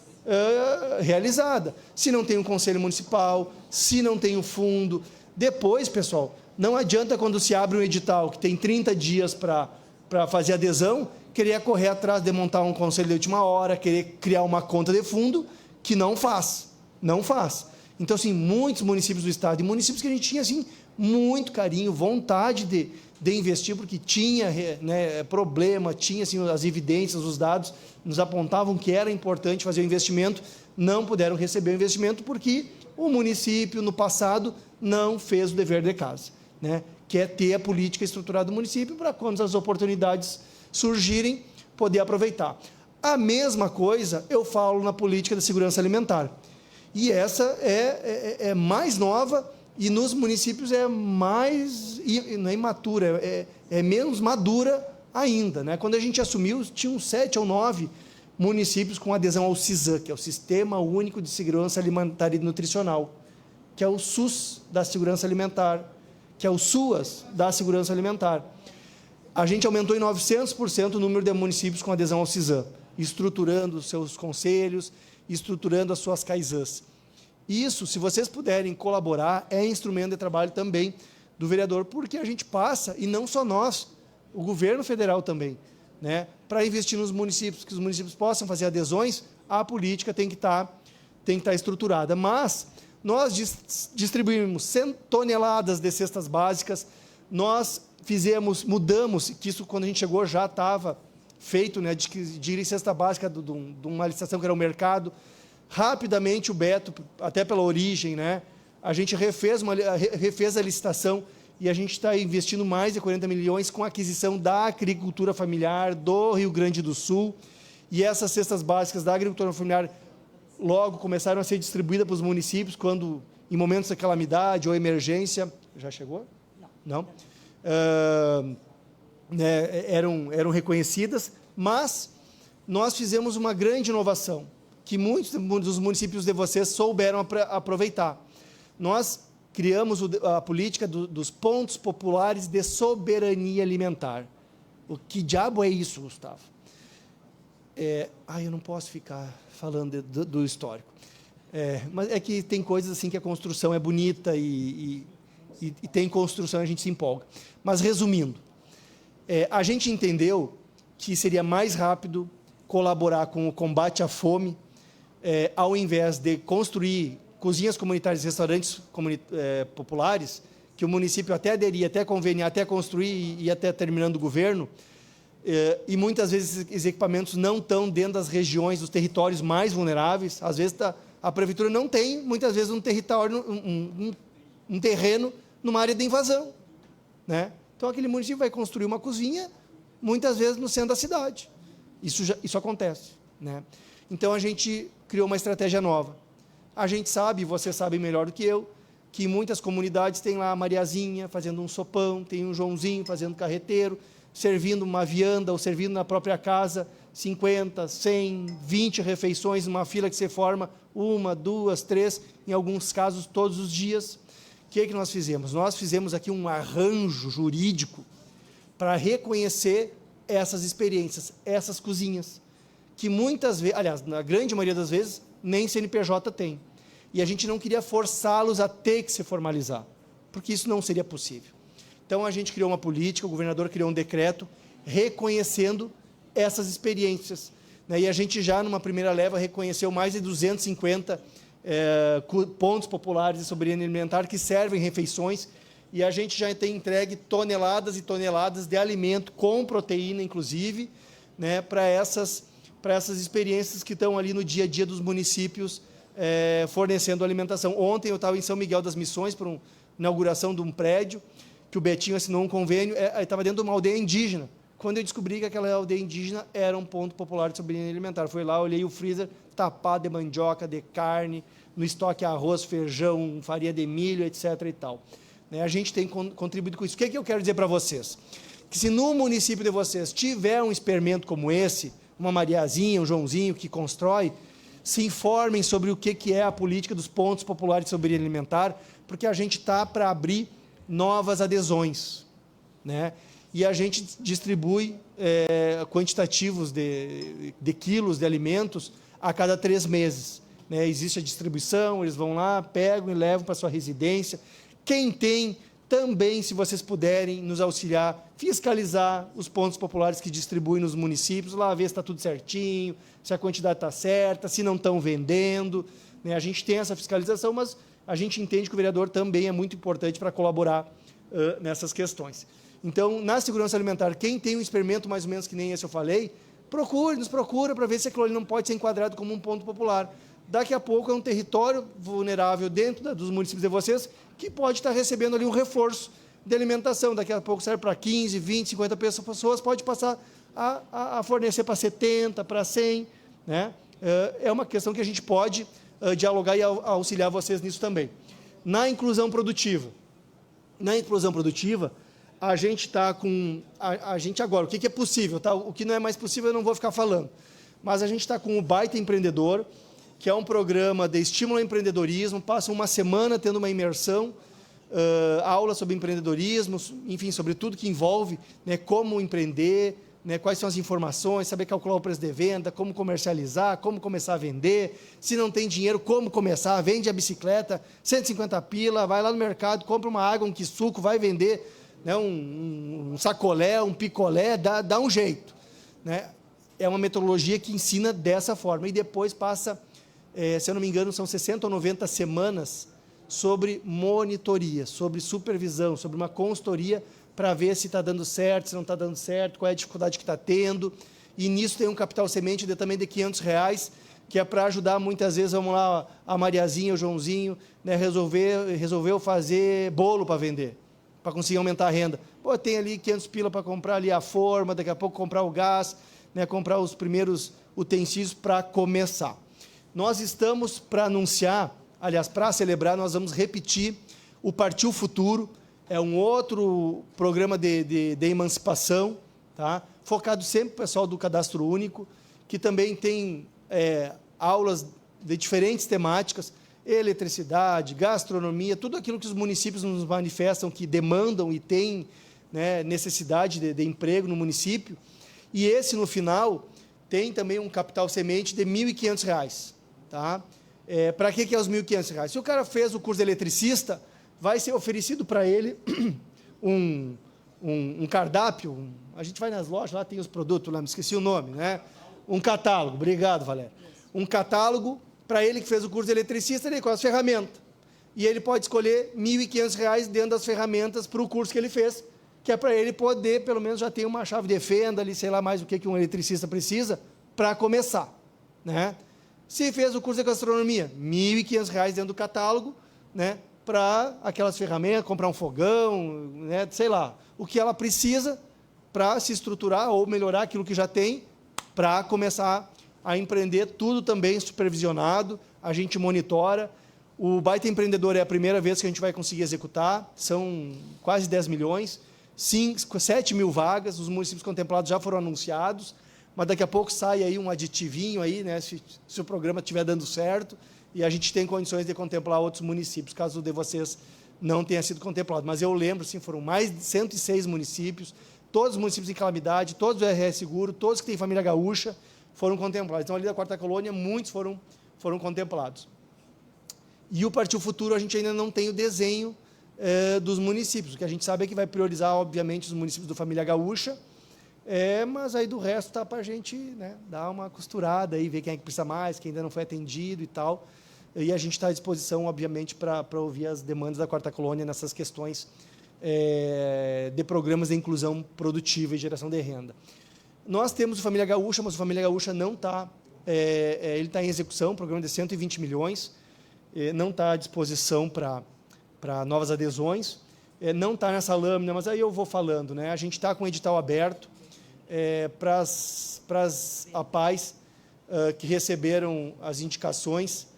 S7: realizada. Se não tem um conselho municipal, se não tem o fundo. Depois, pessoal, não adianta quando se abre um edital, que tem 30 dias para fazer adesão, querer correr atrás de montar um conselho de última hora, querer criar uma conta de fundo, que não faz. Não faz. Então, assim, muitos municípios do estado, e municípios que a gente tinha, assim, muito carinho, vontade de investir, porque tinha, né, problema, tinha, assim, as evidências, os dados, nos apontavam que era importante fazer o investimento, não puderam receber o investimento, porque o município, no passado, não fez o dever de casa, né, que é ter a política estruturada do município, para quando as oportunidades surgirem, poder aproveitar. A mesma coisa eu falo na política da segurança alimentar. E essa é mais nova, e nos municípios é mais, não é imatura, é menos madura ainda, né? Quando a gente assumiu, tinham 7 ou 9 municípios com adesão ao SISAM, que é o Sistema Único de Segurança Alimentar e Nutricional, que é o SUS da segurança alimentar, que é o SUAS da segurança alimentar. A gente aumentou em 900% o número de municípios com adesão ao SISAM, estruturando os seus conselhos, estruturando as suas CAISAs. Isso, se vocês puderem colaborar, é instrumento de trabalho também do vereador, porque a gente passa, e não só nós, o governo federal também, né, para investir nos municípios, que os municípios possam fazer adesões, a política tem que estar estruturada. Mas nós distribuímos 100 toneladas de cestas básicas, nós mudamos, que isso quando a gente chegou já estava feito, né, de cesta básica de uma licitação que era o mercado. Rapidamente o Beto, até pela origem, né, a gente refez a licitação, e a gente está investindo mais de 40 milhões com a aquisição da agricultura familiar do Rio Grande do Sul, e essas cestas básicas da agricultura familiar logo começaram a ser distribuídas para os municípios, quando, em momentos de calamidade ou emergência... Já chegou? Não. Eram reconhecidas, mas nós fizemos uma grande inovação, que muitos dos municípios de vocês souberam aproveitar. Nós criamos a política dos pontos populares de soberania alimentar. O que diabo é isso, Gustavo? Eu não posso ficar falando do histórico. Mas é que tem coisas assim que a construção é bonita e tem construção e a gente se empolga. Mas, resumindo, a gente entendeu que seria mais rápido colaborar com o combate à fome, ao invés de construir cozinhas comunitárias, restaurantes populares, que o município até aderir, até conveniar, até construir e até terminando o governo, e muitas vezes esses equipamentos não estão dentro das regiões, dos territórios mais vulneráveis. Às vezes a prefeitura não tem, muitas vezes, um território, um terreno numa área de invasão, né? Então, aquele município vai construir uma cozinha, muitas vezes no centro da cidade. Isso acontece, né? Então, a gente criou uma estratégia nova. A gente sabe, vocês sabem melhor do que eu, que em muitas comunidades tem lá a Mariazinha fazendo um sopão, tem um Joãozinho fazendo carreteiro, servindo uma vianda ou servindo na própria casa 50, 100, 20 refeições numa fila que se forma 1, 2, 3, em alguns casos todos os dias. O que nós fizemos? Nós fizemos aqui um arranjo jurídico para reconhecer essas experiências, essas cozinhas, que muitas vezes, aliás, na grande maioria das vezes, nem CNPJ tem. E a gente não queria forçá-los a ter que se formalizar, porque isso não seria possível. Então, a gente criou uma política, o governador criou um decreto reconhecendo essas experiências, né? E a gente já, numa primeira leva, reconheceu mais de 250 pontos populares de soberania alimentar que servem refeições, e a gente já tem entregue toneladas e toneladas de alimento, com proteína, inclusive, né, para essas experiências que estão ali no dia a dia dos municípios, fornecendo alimentação. Ontem eu estava em São Miguel das Missões, para uma inauguração de um prédio, que o Betinho assinou um convênio, estava dentro de uma aldeia indígena. Quando eu descobri que aquela aldeia indígena era um ponto popular de soberania alimentar, fui lá, olhei o freezer tapado de mandioca, de carne, no estoque arroz, feijão, farinha de milho, etc. e tal. A gente tem contribuído com isso. O que eu quero dizer para vocês? Que se no município de vocês tiver um experimento como esse, uma Mariazinha, um Joãozinho que constrói, se informem sobre o que é a política dos pontos populares de soberania alimentar, porque a gente está para abrir novas adesões, né? E a gente distribui quantitativos de quilos de alimentos a cada 3 meses, né? Existe a distribuição, eles vão lá, pegam e levam para a sua residência. Quem tem, também, se vocês puderem nos auxiliar, fiscalizar os pontos populares que distribuem nos municípios, lá ver se está tudo certinho, se a quantidade está certa, se não estão vendendo, né? A gente tem essa fiscalização, mas a gente entende que o vereador também é muito importante para colaborar nessas questões. Então, na segurança alimentar, quem tem um experimento mais ou menos que nem esse eu falei, nos procura para ver se aquilo ali não pode ser enquadrado como um ponto popular. Daqui a pouco é um território vulnerável dentro dos municípios de vocês, que pode estar recebendo ali um reforço de alimentação. Daqui a pouco serve para 15, 20, 50 pessoas, pode passar a fornecer para 70, para 100. Né? É uma questão que a gente pode dialogar e auxiliar vocês nisso também. Na inclusão produtiva, a gente está com... A gente agora, o que é possível? Tá? O que não é mais possível eu não vou ficar falando. Mas a gente está com o Baita Empreendedor, que é um programa de estímulo ao empreendedorismo, passa uma semana tendo uma imersão, aula sobre empreendedorismo, enfim, sobre tudo que envolve, né, como empreender, né, quais são as informações, saber calcular o preço de venda, como comercializar, como começar a vender, se não tem dinheiro, como começar, vende a bicicleta, 150 pila, vai lá no mercado, compra uma água, um quissuco, vai vender, né, um sacolé, um picolé, dá um jeito. Né? É uma metodologia que ensina dessa forma, e depois passa, se eu não me engano, são 60 ou 90 semanas sobre monitoria, sobre supervisão, sobre uma consultoria, para ver se está dando certo, se não está dando certo, qual é a dificuldade que está tendo, e nisso tem um capital semente também de R$500, que é para ajudar, muitas vezes, vamos lá, a Mariazinha, o Joãozinho, né, resolveu fazer bolo para vender, para conseguir aumentar a renda. Pô, tem ali 500 pila para comprar ali a forma, daqui a pouco comprar o gás, né, comprar os primeiros utensílios para começar. Nós estamos para anunciar, aliás, para celebrar, nós vamos repetir o Partiu Futuro, é um outro programa de emancipação, tá? Focado sempre no pessoal do Cadastro Único, que também tem aulas de diferentes temáticas, eletricidade, gastronomia, tudo aquilo que os municípios nos manifestam, que demandam e têm, né, necessidade de emprego no município. E esse, no final, tem também um capital semente de R$1.500. Tá? Para que é os R$1.500? Se o cara fez o curso de eletricista, vai ser oferecido para ele um cardápio, a gente vai nas lojas, lá tem os produtos, lá me esqueci o nome, né? Um catálogo, obrigado, Valério. Um catálogo Para ele que fez o curso de eletricista, ele com as ferramentas. E ele pode escolher R$ 1.500 dentro das ferramentas para o curso que ele fez, que é para ele poder, pelo menos, já ter uma chave de fenda ali, sei lá mais o que um eletricista precisa, para começar, né? Se fez o curso de gastronomia, R$ 1.500 dentro do catálogo, né, para aquelas ferramentas, comprar um fogão, né, sei lá, o que ela precisa para se estruturar ou melhorar aquilo que já tem, para começar a empreender, tudo também supervisionado, a gente monitora. O Baita Empreendedor é a primeira vez que a gente vai conseguir executar, são quase 10 milhões, 7 mil vagas, os municípios contemplados já foram anunciados, mas daqui a pouco sai aí um aditivinho, aí, né, se o programa estiver dando certo, e a gente tem condições de contemplar outros municípios, caso o de vocês não tenha sido contemplado. Mas eu lembro, sim, foram mais de 106 municípios, todos os municípios em calamidade, todos o RS Seguro, todos que têm família gaúcha, foram contemplados. Então, ali da Quarta Colônia, muitos foram contemplados. E o Partiu Futuro, a gente ainda não tem o desenho dos municípios. O que a gente sabe é que vai priorizar, obviamente, os municípios do Família Gaúcha, mas aí do resto está para a gente, né, dar uma costurada aí, ver quem é que precisa mais, quem ainda não foi atendido e tal. E a gente está à disposição, obviamente, para ouvir as demandas da Quarta Colônia nessas questões de programas de inclusão produtiva e geração de renda. Nós temos o Família Gaúcha, mas o Família Gaúcha não está, ele está em execução, um programa de 120 milhões, não está à disposição para novas adesões, não está nessa lâmina, mas aí eu vou falando, né? A gente está com o edital aberto para as APAES que receberam as indicações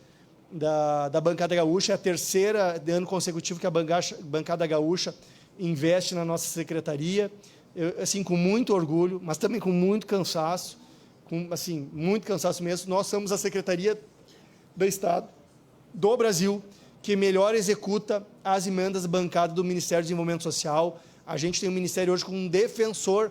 S7: da Bancada Gaúcha, é a terceira ano consecutivo que a Bancada Gaúcha investe na nossa secretaria, assim, com muito orgulho, mas também com muito cansaço, muito cansaço mesmo. Nós somos a secretaria do Estado, do Brasil, que melhor executa as emendas bancadas do Ministério do Desenvolvimento Social. A gente tem um ministério hoje com um defensor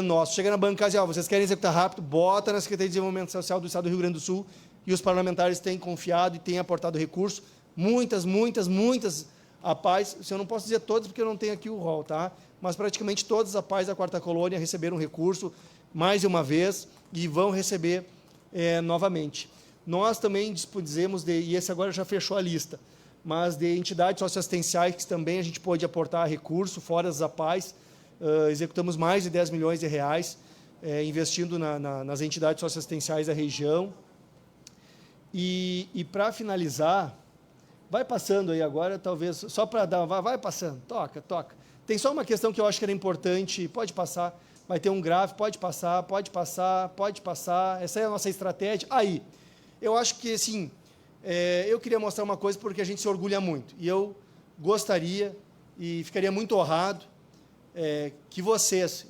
S7: nosso. Chega na bancada e diz, vocês querem executar rápido, bota na Secretaria de Desenvolvimento Social do Estado do Rio Grande do Sul, e os parlamentares têm confiado e têm aportado recursos. Muitas APAES, eu não posso dizer todas porque eu não tenho aqui o rol, tá? Mas praticamente todas as APAES da Quarta Colônia receberam recurso mais de uma vez e vão receber novamente. Nós também dispusemos e esse agora já fechou a lista, mas de entidades socioassistenciais que também a gente pôde aportar recurso, fora as APAES, executamos mais de 10 milhões de reais, investindo nas entidades socioassistenciais da região. E para finalizar, vai passando aí agora, talvez, só para dar, vai passando, toca. Tem só uma questão que eu acho que era importante, pode passar, vai ter um gráfico, pode passar, essa é a nossa estratégia. Aí, eu acho que, assim, eu queria mostrar uma coisa porque a gente se orgulha muito, e eu gostaria, e ficaria muito honrado, que vocês,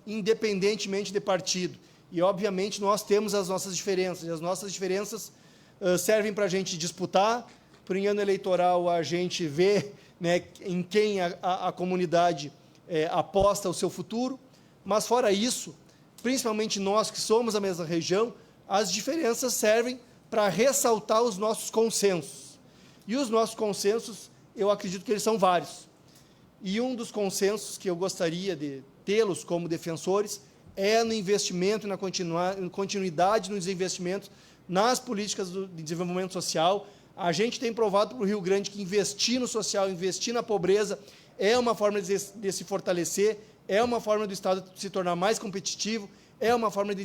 S7: independentemente de partido, e, obviamente, nós temos as nossas diferenças, e as nossas diferenças servem para a gente disputar, para em ano eleitoral a gente ver, né, em quem a comunidade aposta o seu futuro, mas, fora isso, principalmente nós que somos a mesma região, as diferenças servem para ressaltar os nossos consensos. E os nossos consensos, eu acredito que eles são vários. E um dos consensos que eu gostaria de tê-los como defensores no investimento, na continuidade nos investimentos nas políticas de desenvolvimento social. A gente tem provado para o Rio Grande que investir no social, investir na pobreza, é uma forma de se fortalecer, é uma forma do Estado se tornar mais competitivo, é uma forma de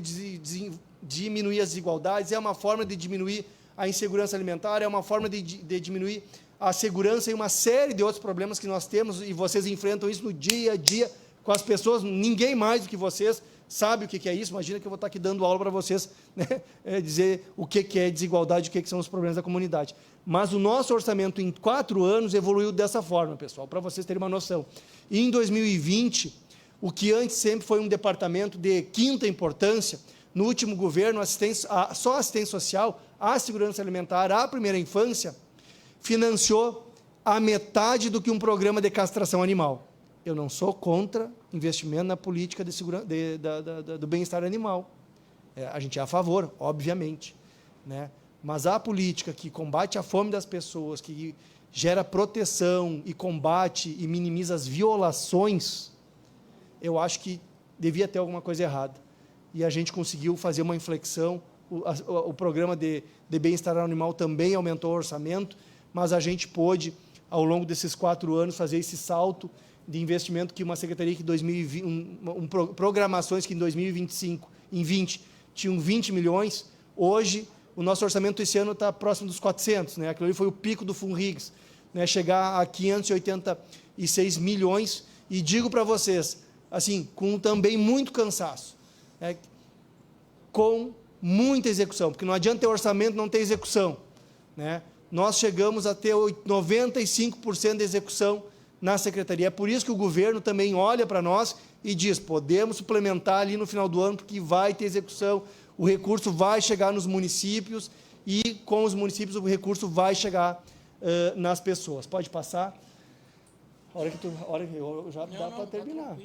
S7: diminuir as desigualdades, é uma forma de diminuir a insegurança alimentar, é uma forma de diminuir a segurança e uma série de outros problemas que nós temos, e vocês enfrentam isso no dia a dia com as pessoas. Ninguém mais do que vocês sabe o que é isso. Imagina que eu vou estar aqui dando aula para vocês, né, dizer o que é desigualdade, o que são os problemas da comunidade. Mas o nosso orçamento em 4 anos evoluiu dessa forma, pessoal, para vocês terem uma noção. E em 2020, o que antes sempre foi um departamento de quinta importância, no último governo, só a assistência social, a segurança alimentar, a primeira infância, financiou a metade do que um programa de castração animal. Eu não sou contra investimento na política de do bem-estar animal. A gente é a favor, obviamente, né? Mas a política que combate a fome das pessoas, que gera proteção e combate e minimiza as violações, eu acho que devia ter alguma coisa errada. E a gente conseguiu fazer uma inflexão o programa de bem-estar animal também aumentou o orçamento, mas a gente pôde, ao longo desses 4 anos, fazer esse salto de investimento que uma secretaria que em 2020, programações que em 2025, em 20, tinham 20 milhões, hoje o nosso orçamento esse ano está próximo dos 400, né? Aquilo ali foi o pico do FUNRIGS, né? Chegar a 586 milhões, e digo para vocês, assim, com também muito cansaço, né? Com muita execução, porque não adianta ter orçamento, não ter execução, né? Nós chegamos a ter 95% de execução na secretaria. É por isso que o governo também olha para nós e diz, podemos suplementar ali no final do ano, porque vai ter execução, o recurso vai chegar nos municípios, e com os municípios o recurso vai chegar nas pessoas. Pode passar? A hora que eu já dá para terminar.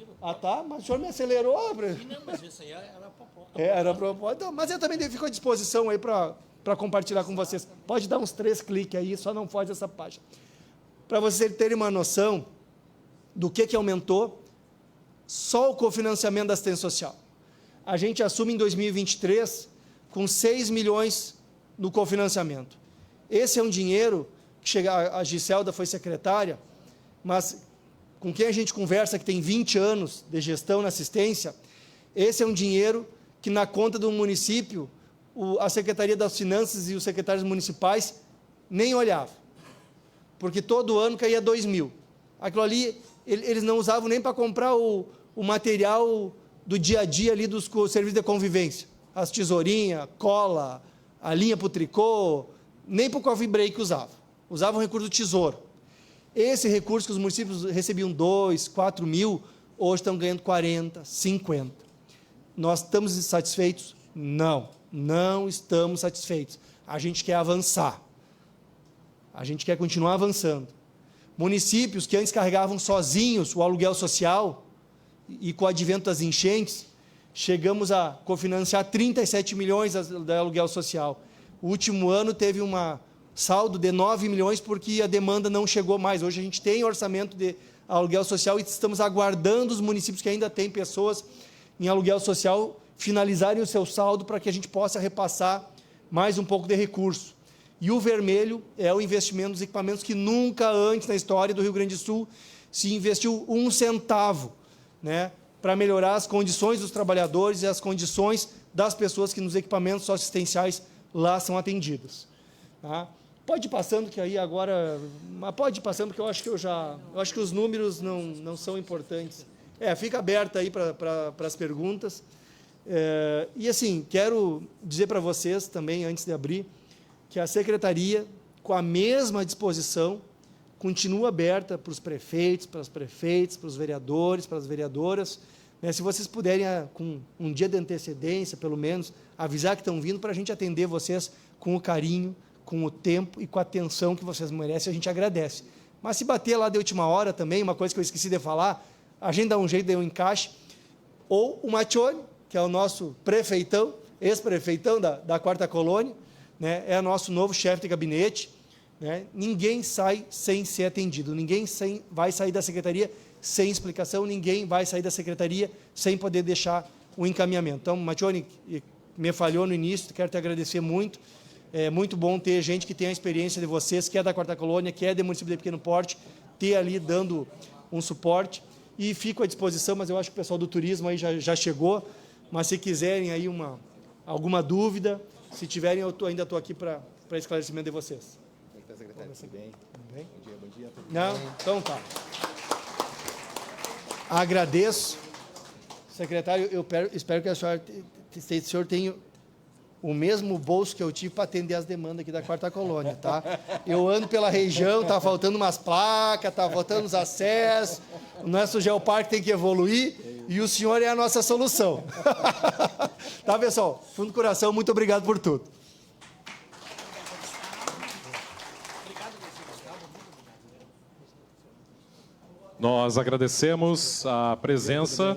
S7: Tá? Mas o senhor me acelerou.
S2: Não, mas isso aí era a proposta.
S7: Era a proposta. Mas eu também fico à disposição aí para compartilhar com vocês. Pode dar uns 3 cliques aí, só não foge essa página. Para vocês terem uma noção do que aumentou, só o cofinanciamento da assistência social. A gente assume em 2023 com 6 milhões no cofinanciamento. Esse é um dinheiro que chega, a Giselda foi secretária, mas com quem a gente conversa que tem 20 anos de gestão na assistência, esse é um dinheiro que na conta do município, a Secretaria das Finanças e os secretários municipais nem olhavam, porque todo ano caía 2 mil. Aquilo ali, eles não usavam nem para comprar o material do dia a dia ali dos serviços de convivência, as tesourinhas, cola, a linha para o tricô, nem para o coffee break usavam o recurso do tesouro. Esse recurso que os municípios recebiam 2, 4 mil, hoje estão ganhando 40, 50. Nós estamos satisfeitos? Não, não estamos satisfeitos. A gente quer avançar. A gente quer continuar avançando. Municípios que antes carregavam sozinhos o aluguel social, e com o advento das enchentes, chegamos a cofinanciar 37 milhões da aluguel social. O último ano teve um saldo de 9 milhões, porque a demanda não chegou mais. Hoje a gente tem orçamento de aluguel social e estamos aguardando os municípios que ainda têm pessoas em aluguel social finalizarem o seu saldo para que a gente possa repassar mais um pouco de recurso. E o vermelho é o investimento dos equipamentos que nunca antes na história do Rio Grande do Sul se investiu 1 centavo, né, para melhorar as condições dos trabalhadores e as condições das pessoas que nos equipamentos assistenciais lá são atendidas. Tá? Pode ir passando, que aí agora... Mas pode ir passando, porque eu acho que os números não são importantes. Fica aberto aí para as perguntas. E assim, quero dizer para vocês também, antes de abrir, que a Secretaria, com a mesma disposição, continua aberta para os prefeitos, para as prefeitas, para os vereadores, para as vereadoras, né? Se vocês puderem, com um dia de antecedência, pelo menos, avisar que estão vindo, para a gente atender vocês com o carinho, com o tempo e com a atenção que vocês merecem, a gente agradece. Mas se bater lá de última hora também, uma coisa que eu esqueci de falar, a gente dá um jeito de um encaixe, ou o Matione, que é o nosso prefeitão, ex-prefeitão da 4ª Colônia, né? É o nosso novo chefe de gabinete, né? Ninguém sai sem ser atendido, ninguém vai sair da secretaria sem explicação, ninguém vai sair da secretaria sem poder deixar o encaminhamento. Então, Matione, me falhou no início, quero te agradecer muito. É muito bom ter gente que tem a experiência de vocês, que é da 4ª Colônia, que é do município de pequeno porte, ter ali dando um suporte. E fico à disposição, mas eu acho que o pessoal do turismo aí já chegou, mas se quiserem aí alguma dúvida, se tiverem, eu ainda estou aqui para esclarecimento de vocês.
S8: Secretário, tudo bem?
S7: Tudo bem?
S8: Bom dia.
S7: Não? Então tá. Agradeço. Secretário, eu espero que o senhor tenha o mesmo bolso que eu tive para atender as demandas aqui da 4ª Colônia, tá? Eu ando pela região, tá faltando umas placas, tá faltando os acessos, o nosso geoparque tem que evoluir e o senhor é a nossa solução. Tá, pessoal? Fundo do coração, muito obrigado por tudo.
S1: Nós agradecemos a presença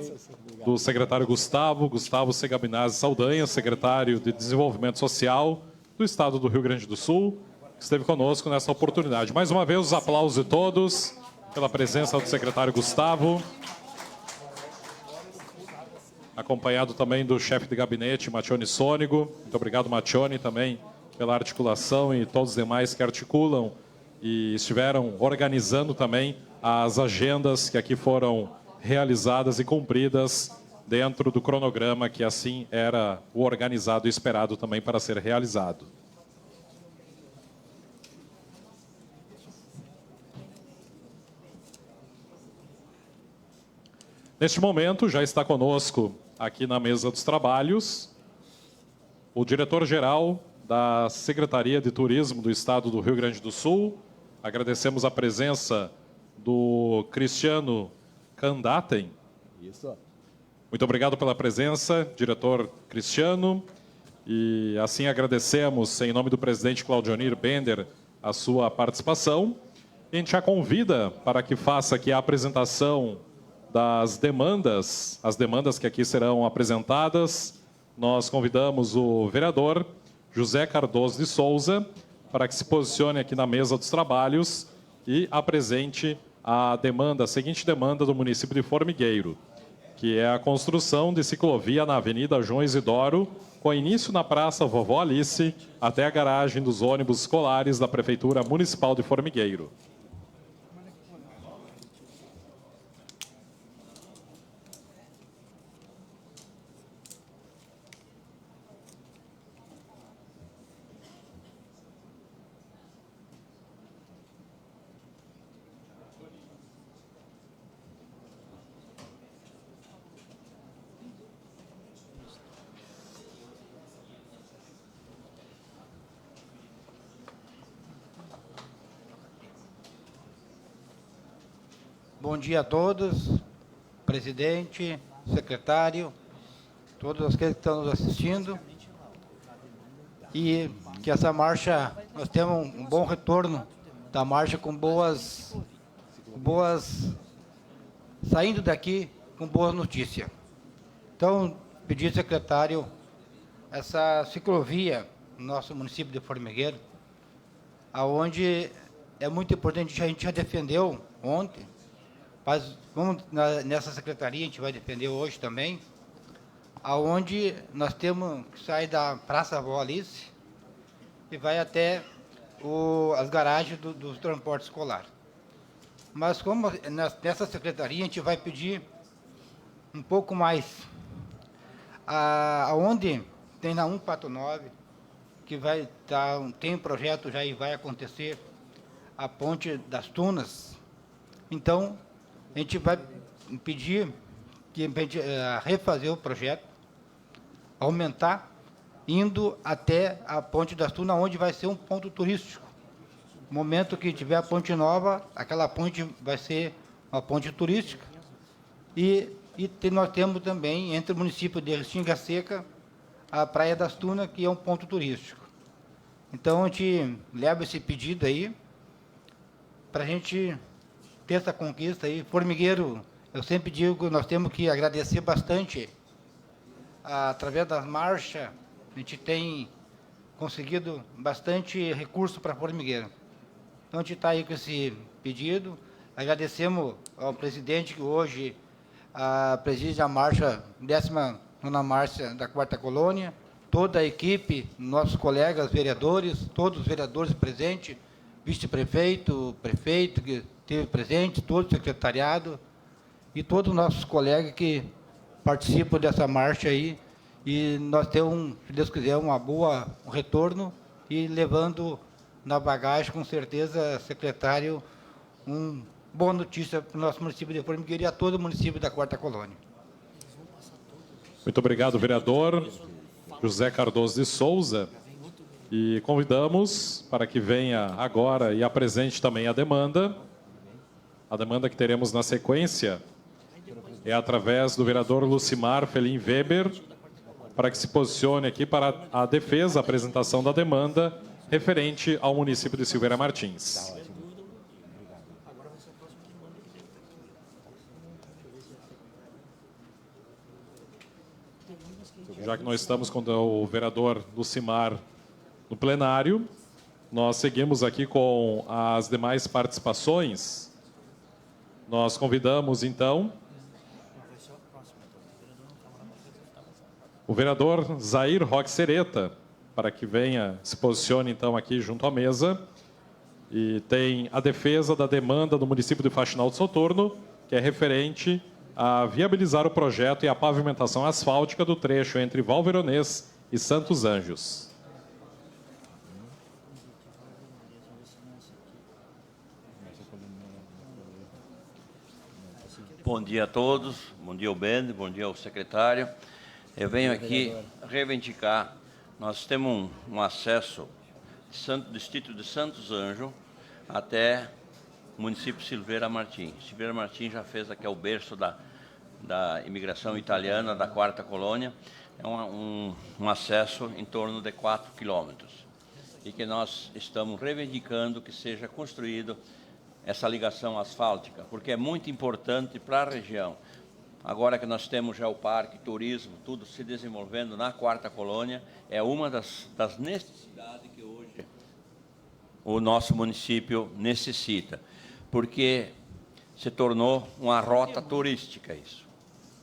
S1: do secretário Gustavo Segabinazzi Saldanha, secretário de Desenvolvimento Social do Estado do Rio Grande do Sul, que esteve conosco nessa oportunidade. Mais uma vez, os aplausos de todos pela presença do secretário Gustavo. acompanhado também do chefe de gabinete, Matione Sônego. Muito obrigado, Matione, também pela articulação e todos os demais que articulam e estiveram organizando também as agendas que aqui foram realizadas e cumpridas dentro do cronograma que assim era o organizado e esperado também para ser realizado. Neste momento, já está conosco aqui na mesa dos trabalhos o diretor-geral da Secretaria de Turismo do Estado do Rio Grande do Sul. Agradecemos a presença do Cristiano Candaten.
S8: Isso.
S1: Muito obrigado pela presença, diretor Cristiano. E assim agradecemos, em nome do presidente Claudionir Bender, a sua participação. E a gente a convida para que faça aqui a apresentação das demandas, as demandas que aqui serão apresentadas. Nós convidamos o vereador José Cardoso de Souza para que se posicione aqui na mesa dos trabalhos e apresente a demanda, a seguinte demanda do município de Formigueiro, que é a construção de ciclovia na Avenida João Isidoro, com início na Praça Vovó Alice, até a garagem dos ônibus escolares da Prefeitura Municipal de Formigueiro.
S9: Bom dia a todos, presidente, secretário, todos aqueles que estão nos assistindo. E que essa marcha, nós temos um bom retorno da marcha com boas, saindo daqui com boas notícias. Então, pedi ao secretário, essa ciclovia no nosso município de Formigueiro, aonde é muito importante, a gente já defendeu ontem, mas vamos nessa secretaria, a gente vai defender hoje também, aonde nós temos que sair da Praça Vó Alice e vai até as garagens do transporte escolar. Mas como nessa secretaria a gente vai pedir um pouco mais, aonde tem na 149, que vai tem um projeto já e vai acontecer, a Ponte das Tunas. Então, a gente vai pedir que refazer o projeto, aumentar, indo até a Ponte das Tunas, onde vai ser um ponto turístico. No momento que tiver a ponte nova, aquela ponte vai ser uma ponte turística. E nós temos também, entre o município de Restinga Seca, a Praia das Tunas, que é um ponto turístico. Então, a gente leva esse pedido aí, para a gente ter essa conquista aí. Formigueiro, eu sempre digo, nós temos que agradecer bastante. Através das marchas, a gente tem conseguido bastante recurso para Formigueiro. Então, a gente está aí com esse pedido. Agradecemos ao presidente que hoje preside a marcha, 19ª marcha da 4ª Colônia, toda a equipe, nossos colegas vereadores, todos os vereadores presentes, vice-prefeito, prefeito que esteve presente, todo o secretariado e todos os nossos colegas que participam dessa marcha aí. E nós temos, se Deus quiser, um retorno e levando na bagagem, com certeza, secretário, uma boa notícia para o nosso município de Formigueiro e a todo o município da 4ª Colônia.
S1: Muito obrigado, vereador José Cardoso de Souza. E convidamos para que venha agora e apresente também a demanda. A demanda que teremos na sequência é através do vereador Lucimar Felim Weber, para que se posicione aqui para a defesa, a apresentação da demanda referente ao município de Silveira Martins. Já que nós estamos com o vereador Lucimar no plenário, nós seguimos aqui com as demais participações. Nós convidamos, então, o vereador Zair Roque Sereta, para que venha, se posicione então aqui junto à mesa, e tem a defesa da demanda do município de Faxinal do Soturno, que é referente a viabilizar o projeto e a pavimentação asfáltica do trecho entre Valveronês e Santos Anjos.
S8: Bom dia a todos, bom dia ao Bender, bom dia ao secretário. Eu venho aqui reivindicar, nós temos um acesso do distrito de Santos Anjos até o município de Silveira Martins. Silveira Martins já fez aqui o berço da imigração italiana, da 4ª colônia, é um acesso em torno de 4 quilômetros, e que nós estamos reivindicando que seja construído essa ligação asfáltica, porque é muito importante para a região. Agora que nós temos já o parque, turismo, tudo se desenvolvendo na 4ª colônia, é uma das necessidades que hoje o nosso município necessita, porque se tornou uma rota turística isso,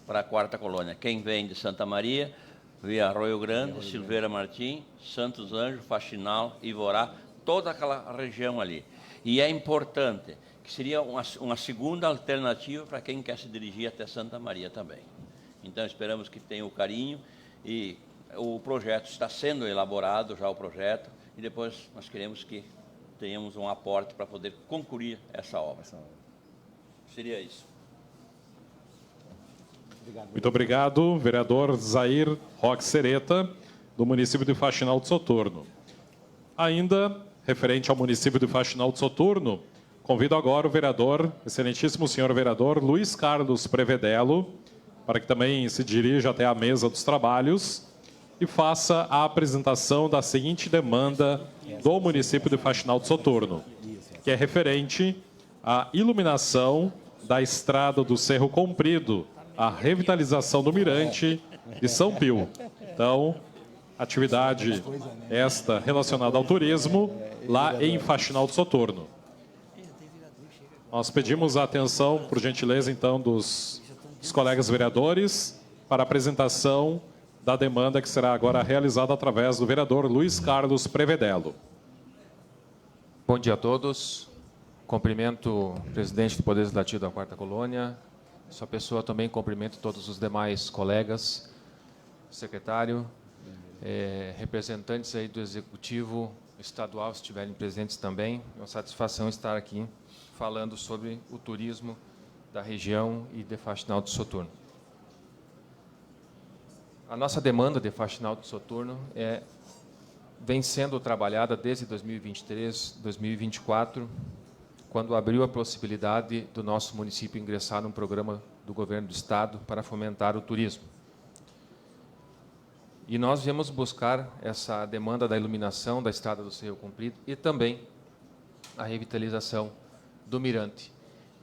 S8: para a 4ª colônia. Quem vem de Santa Maria, via Arroio Grande, Silveira Martins, Santos Anjos, Faxinal, Ivorá, toda aquela região ali. E é importante, que seria uma segunda alternativa para quem quer se dirigir até Santa Maria também. Então, esperamos que tenha o carinho, e o projeto está sendo elaborado, já o projeto, e depois nós queremos que tenhamos um aporte para poder concluir essa obra. Seria isso.
S1: Muito obrigado, vereador Zair Roque Sereta, do município de Faxinal do Soturno. Ainda, referente ao município de Faxinal do Soturno, convido agora o vereador, excelentíssimo senhor vereador Luiz Carlos Prevedelo, para que também se dirija até a mesa dos trabalhos e faça a apresentação da seguinte demanda do município de Faxinal do Soturno, que é referente à iluminação da estrada do Cerro Comprido, a revitalização do Mirante de São Pio. Então, atividade esta relacionada ao turismo, lá em Faxinal do Soturno. Nós pedimos a atenção, por gentileza, então, dos colegas vereadores para a apresentação da demanda que será agora realizada através do vereador Luiz Carlos Prevedelo.
S10: Bom dia a todos. Cumprimento o presidente do Poder Legislativo da 4ª Colônia. Sua pessoa também cumprimento todos os demais colegas, secretário, representantes aí do Executivo Estadual, se estiverem presentes também. É uma satisfação estar aqui falando sobre o turismo da região e de Faxinal do Soturno. A nossa demanda de Faxinal do Soturno vem sendo trabalhada desde 2023, 2024, quando abriu a possibilidade do nosso município ingressar num programa do governo do estado para fomentar o turismo. E nós viemos buscar essa demanda da iluminação da estrada do Cerro Comprido e também a revitalização do Mirante.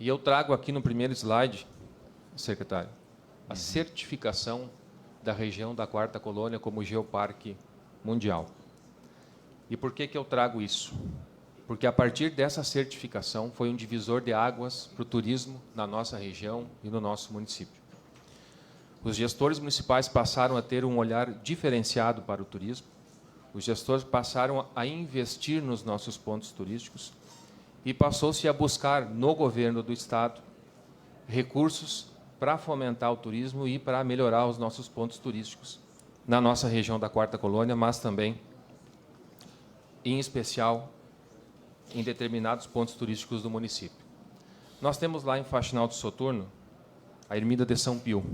S10: E eu trago aqui no primeiro slide, secretário, a certificação da região da 4ª Colônia como Geoparque Mundial. E por que eu trago isso? Porque a partir dessa certificação foi um divisor de águas para o turismo na nossa região e no nosso município. Os gestores municipais passaram a ter um olhar diferenciado para o turismo, os gestores passaram a investir nos nossos pontos turísticos e passou-se a buscar no governo do estado recursos para fomentar o turismo e para melhorar os nossos pontos turísticos na nossa região da 4ª Colônia, mas também, em especial, em determinados pontos turísticos do município. Nós temos lá em Faxinal do Soturno a Ermida de São Pio.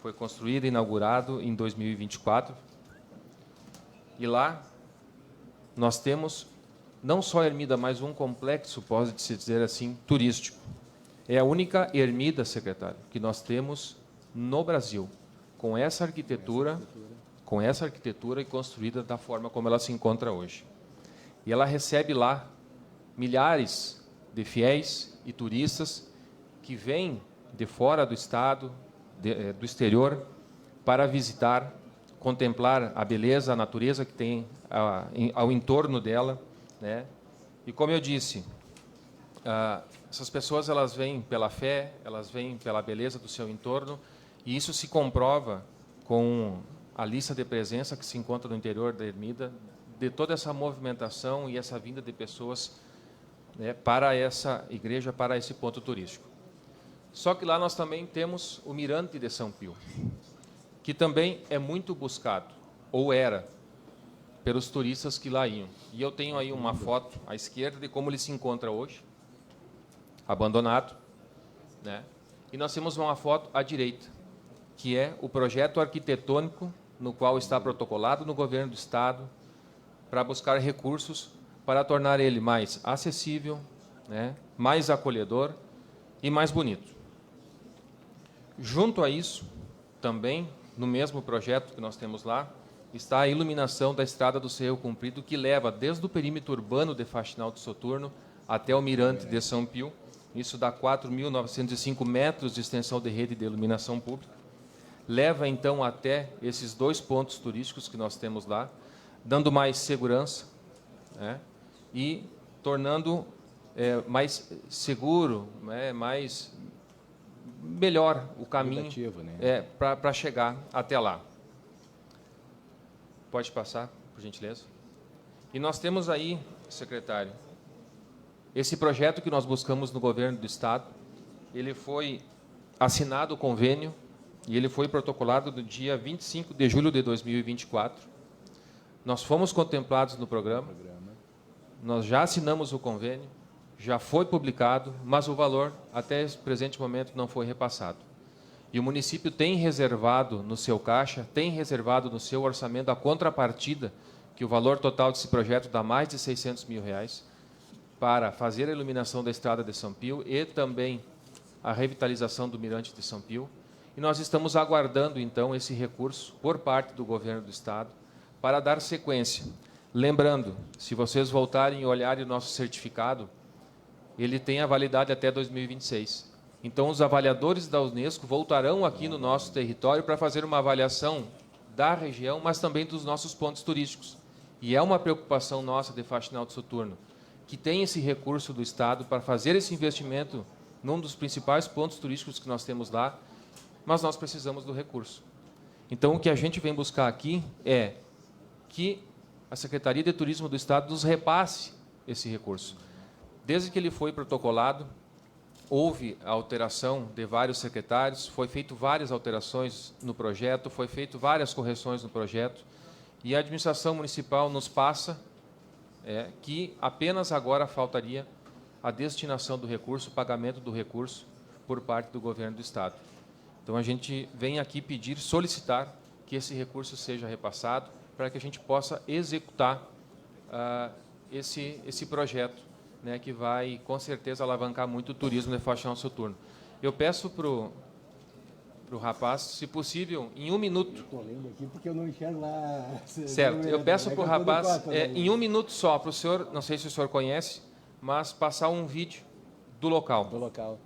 S10: Foi construída e inaugurado em 2024. E lá nós temos não só a ermida, mas um complexo, pode-se dizer assim, turístico. É a única ermida, secretário, que nós temos no Brasil, com essa arquitetura e construída da forma como ela se encontra hoje. E ela recebe lá milhares de fiéis e turistas que vêm de fora do estado, do exterior, para visitar, contemplar a beleza, a natureza que tem ao entorno dela, né? E como eu disse, essas pessoas elas vêm pela fé, elas vêm pela beleza do seu entorno, e isso se comprova com a lista de presença que se encontra no interior da ermida, de toda essa movimentação e essa vinda de pessoas, né, para essa igreja, para esse ponto turístico. Só que lá nós também temos o Mirante de São Pio, que também é muito buscado, ou era, pelos turistas que lá iam. E eu tenho aí uma foto à esquerda de como ele se encontra hoje, abandonado, né? E nós temos uma foto à direita, que é o projeto arquitetônico no qual está protocolado no governo do estado para buscar recursos para tornar ele mais acessível, né, mais acolhedor e mais bonito. Junto a isso, também, no mesmo projeto que nós temos lá, está a iluminação da Estrada do Cerro Comprido, que leva desde o perímetro urbano de Faxinal do Soturno até o Mirante de São Pio. Isso dá 4.905 metros de extensão de rede de iluminação pública. Leva, então, até esses 2 pontos turísticos que nós temos lá, dando mais segurança, né, e tornando mais seguro, né, melhor o caminho, né, para chegar até lá. Pode passar, por gentileza. E nós temos aí, secretário, esse projeto que nós buscamos no governo do estado. Ele foi assinado o convênio e ele foi protocolado no dia 25 de julho de 2024. Nós fomos contemplados no programa, nós já assinamos o convênio, já foi publicado, mas o valor, até esse presente momento, não foi repassado. E o município tem reservado no seu caixa, tem reservado no seu orçamento a contrapartida, que o valor total desse projeto dá mais de R$600 mil, para fazer a iluminação da Estrada de São Pio e também a revitalização do Mirante de São Pio. E nós estamos aguardando, então, esse recurso por parte do governo do estado para dar sequência. Lembrando, se vocês voltarem e olharem o nosso certificado, ele tem a validade até 2026. Então, os avaliadores da Unesco voltarão aqui no nosso território para fazer uma avaliação da região, mas também dos nossos pontos turísticos. E é uma preocupação nossa de Faxinal do Soturno, que tem esse recurso do estado para fazer esse investimento num dos principais pontos turísticos que nós temos lá, mas nós precisamos do recurso. Então, o que a gente vem buscar aqui é que a Secretaria de Turismo do Estado nos repasse esse recurso. Desde que ele foi protocolado, houve a alteração de vários secretários, foi feito várias alterações no projeto, foi feito várias correções no projeto, e a administração municipal nos passa que apenas agora faltaria a destinação do recurso, o pagamento do recurso por parte do governo do estado. Então, a gente vem aqui pedir, solicitar que esse recurso seja repassado para que a gente possa executar esse projeto, né, que vai, com certeza, alavancar muito o turismo de Faxinal do Soturno. Eu peço para o rapaz, se possível, em 1 minuto... Estou lendo aqui porque eu não enxergo lá... Certo, eu peço para o rapaz, em 1 minuto só, para o senhor, não sei se o senhor conhece, mas passar um vídeo do local. Do local,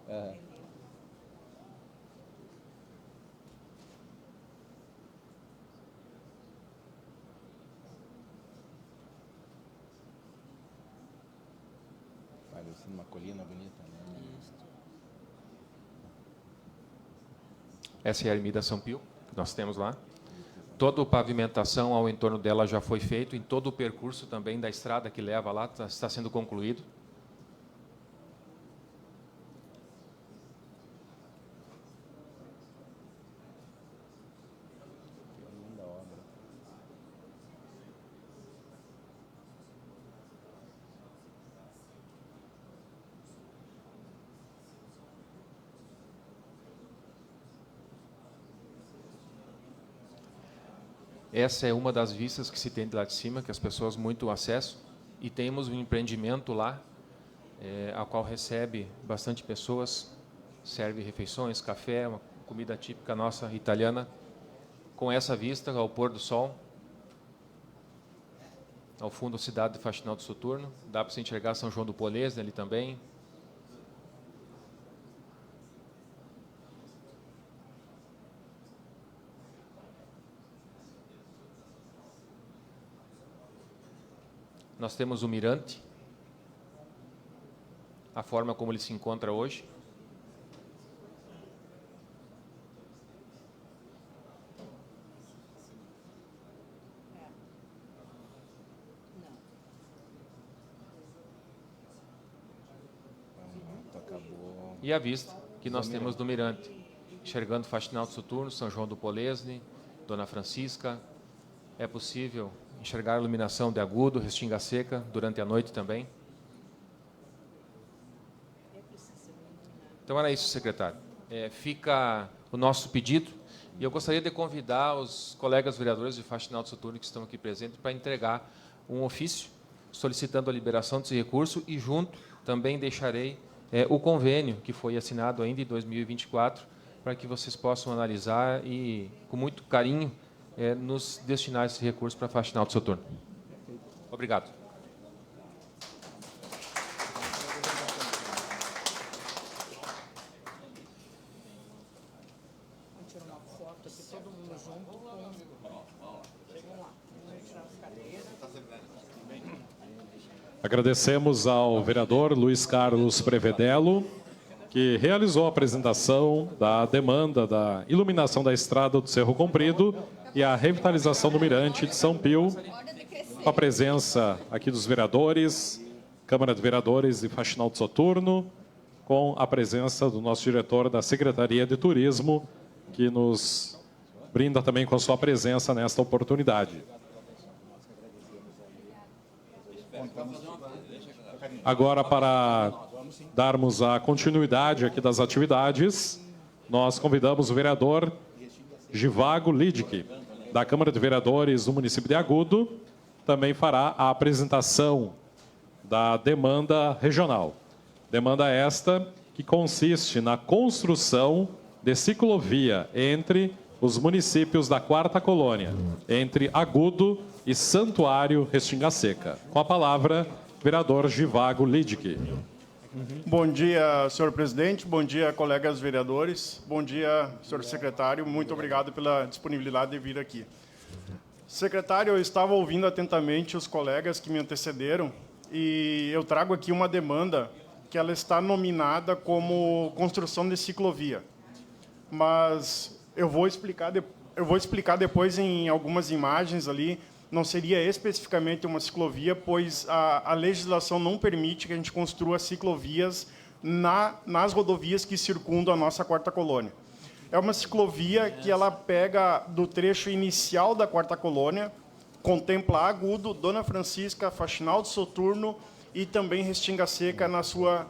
S11: Parecendo uma colina bonita, né?
S10: Essa é a Ermida São Pio, que nós temos lá. Toda a pavimentação ao entorno dela já foi feito, em todo o percurso também da estrada que leva lá está sendo concluído. Essa é uma das vistas que se tem de lá de cima, que as pessoas muito acessam. E temos um empreendimento lá, a qual recebe bastante pessoas, serve refeições, café, uma comida típica nossa italiana, com essa vista ao pôr do sol. Ao fundo, a cidade de Faxinal do Soturno. Dá para se enxergar São João do Polesne ali também. Nós temos o Mirante, a forma como ele se encontra hoje. e a vista que nós temos do mirante, enxergando Faxinal do Soturno, São João do Polesne, Dona Francisca. É possível enxergar a iluminação de Agudo, Restinga Seca, durante a noite também. Então, era isso, secretário. Fica o nosso pedido, e eu gostaria de convidar os colegas vereadores de Faxinal do Soturno que estão aqui presentes para entregar um ofício solicitando a liberação desse recurso, e junto também deixarei o convênio que foi assinado ainda em 2024, para que vocês possam analisar e, com muito carinho, nos destinar esse recurso para Faxinal do Soturno. Obrigado.
S1: Agradecemos ao vereador Luiz Carlos Prevedelo, que realizou a apresentação da demanda da iluminação da estrada do Cerro Comprido e a revitalização do Mirante de São Pio, com a presença aqui dos vereadores, Câmara de Vereadores e Faxinal do Soturno, com a presença do nosso diretor da Secretaria de Turismo, que nos brinda também com a sua presença nesta oportunidade. Agora, para darmos a continuidade aqui das atividades, nós convidamos o vereador Givago Lidic, da Câmara de Vereadores do município de Agudo, também fará a apresentação da demanda regional. Demanda esta que consiste na construção de ciclovia entre os municípios da Quarta Colônia, entre Agudo e Santuário Restinga Seca. Com a palavra, vereador Givago Lidic.
S12: Bom dia, senhor presidente. Bom dia, colegas vereadores. Bom dia, senhor secretário. Muito obrigado pela disponibilidade de vir aqui. Secretário, eu estava ouvindo atentamente os colegas que me antecederam e eu trago aqui uma demanda que ela está nominada como construção de ciclovia. Mas eu vou explicar depois em algumas imagens ali. Não seria especificamente uma ciclovia, pois a legislação não permite que a gente construa ciclovias nas rodovias que circundam a nossa Quarta Colônia. É uma ciclovia que ela pega do trecho inicial da Quarta Colônia, contempla Agudo, Dona Francisca, Faxinal do Soturno e também Restinga Seca na sua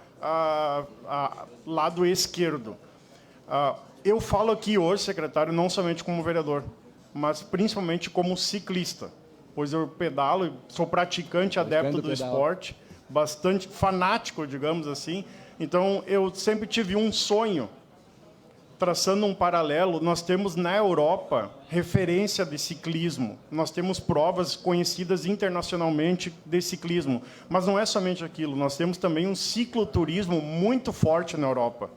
S12: lado esquerdo. Eu falo aqui hoje, secretário, não somente como vereador, mas principalmente como ciclista, pois eu pedalo, sou praticante adepto do esporte, bastante fanático, digamos assim. Então, eu sempre tive um sonho, traçando um paralelo. Nós temos na Europa referência de ciclismo, nós temos provas conhecidas internacionalmente de ciclismo, mas não é somente aquilo, nós temos também um cicloturismo muito forte na Europa.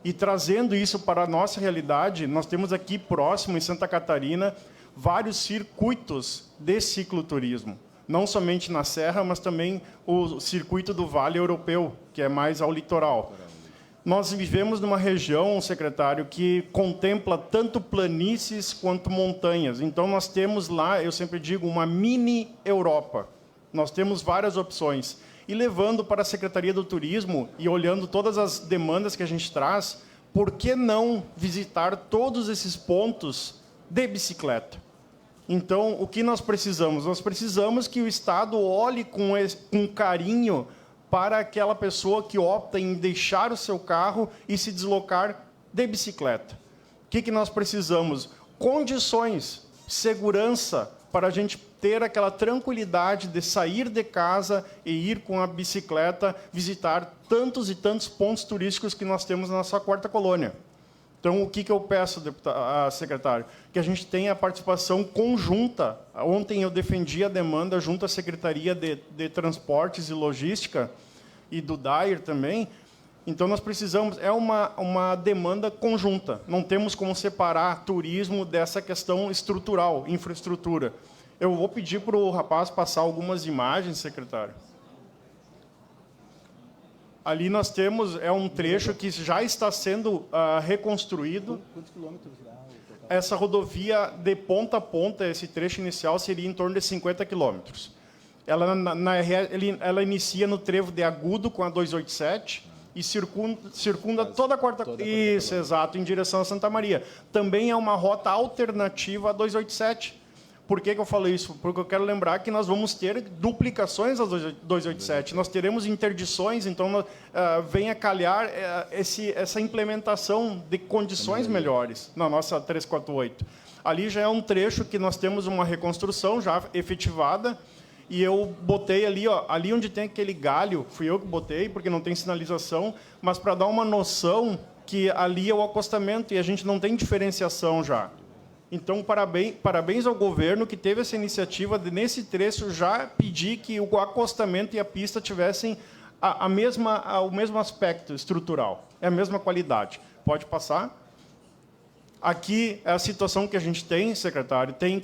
S12: E trazendo isso para a nossa realidade, nós temos aqui próximo, em Santa Catarina, vários circuitos de cicloturismo, não somente na Serra, mas também o circuito do Vale Europeu, que é mais ao litoral. Nós vivemos numa região, secretário, que contempla tanto planícies quanto montanhas. Então, nós temos lá, eu sempre digo, uma mini Europa. Nós temos várias opções. E levando para a Secretaria do Turismo e olhando todas as demandas que a gente traz, por que não visitar todos esses pontos de bicicleta? Então, o que nós precisamos? Nós precisamos que o Estado olhe com carinho para aquela pessoa que opta em deixar o seu carro e se deslocar de bicicleta. O que nós precisamos? Condições, segurança, para a gente ter aquela tranquilidade de sair de casa e ir com a bicicleta visitar tantos e tantos pontos turísticos que nós temos na nossa Quarta Colônia. Então, o que eu peço, secretário? Que a gente tenha a participação conjunta. Ontem eu defendi a demanda junto à Secretaria de Transportes e Logística e do DAIR também. Então, nós precisamos... É uma demanda conjunta. Não temos como separar turismo dessa questão estrutural, infraestrutura. Eu vou pedir para o rapaz passar algumas imagens, secretário. Ali nós temos, um trecho que já está sendo reconstruído. Quantos quilômetros? Essa rodovia, de ponta a ponta, esse trecho inicial, seria em torno de 50 quilômetros. Ela inicia no trevo de Agudo, com a 287, e circunda toda a quarta... Isso, exato, em direção a Santa Maria. Também é uma rota alternativa à 287. Por que eu falo isso? Porque eu quero lembrar que nós vamos ter duplicações das 287. Nós teremos interdições, então vem a calhar essa implementação de condições melhores na nossa 348. Ali já é um trecho que nós temos uma reconstrução já efetivada, e eu botei ali, ó, ali onde tem aquele galho, fui eu que botei, porque não tem sinalização, mas para dar uma noção que ali é o acostamento e a gente não tem diferenciação já. Então, parabéns ao governo que teve essa iniciativa de, nesse trecho, já pedir que o acostamento e a pista tivessem o mesmo aspecto estrutural, é a mesma qualidade. Pode passar. Aqui é a situação que a gente tem, secretário, tem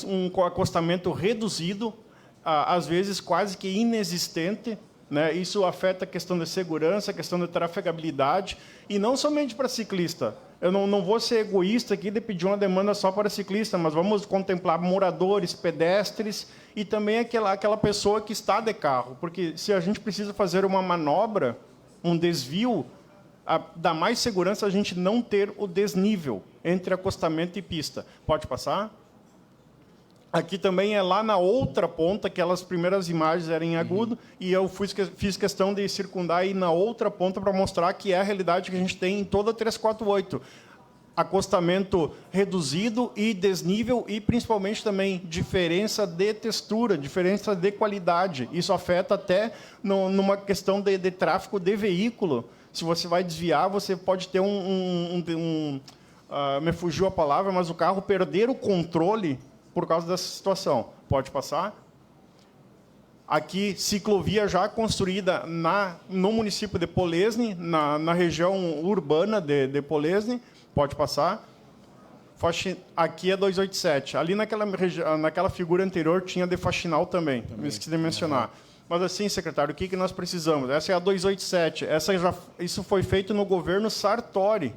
S12: um acostamento reduzido, às vezes quase que inexistente, né? Isso afeta a questão de segurança, a questão de trafegabilidade, e não somente para ciclista. Eu não vou ser egoísta aqui de pedir uma demanda só para ciclista, mas vamos contemplar moradores, pedestres e também aquela pessoa que está de carro. Porque se a gente precisa fazer uma manobra, um desvio, dá mais segurança a gente não ter o desnível entre acostamento e pista. Pode passar? Aqui também é lá na outra ponta, aquelas primeiras imagens eram em agudo, e eu fiz questão de circundar aí na outra ponta para mostrar que é a realidade que a gente tem em toda a 348. Acostamento reduzido e desnível, e principalmente também diferença de textura, diferença de qualidade. Isso afeta até numa questão de tráfego de veículo. Se você vai desviar, você pode ter me fugiu a palavra, mas o carro perder o controle por causa dessa situação. Pode passar? Aqui, ciclovia já construída no município de Polesne, na região urbana de Polesne. Pode passar? Aqui é 287. Ali naquela figura anterior tinha de Faxinal também. Me esqueci de mencionar. Mas assim, secretário, o que nós precisamos? Essa é a 287. Isso foi feito no governo Sartori.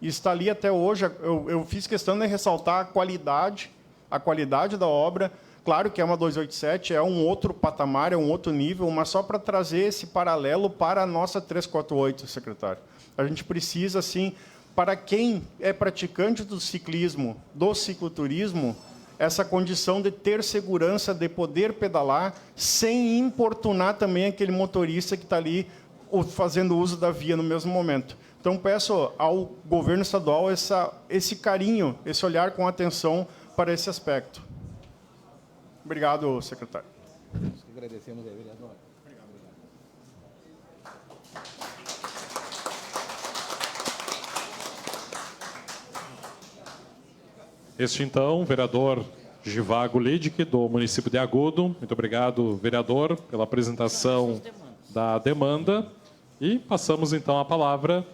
S12: E está ali até hoje. Eu fiz questão de ressaltar a qualidade da obra. Claro que é uma 287, é um outro patamar, é um outro nível, mas só para trazer esse paralelo para a nossa 348, secretário. A gente precisa, assim, para quem é praticante do ciclismo, do cicloturismo, essa condição de ter segurança, de poder pedalar, sem importunar também aquele motorista que está ali fazendo uso da via no mesmo momento. Então, peço ao governo estadual esse carinho, esse olhar com atenção para esse aspecto. Obrigado, secretário.
S11: Agradecemos, vereador.
S1: Este, então, vereador Givago Lidic, do município de Agudo. Muito obrigado, vereador, pela apresentação da demanda. E passamos, então, a palavra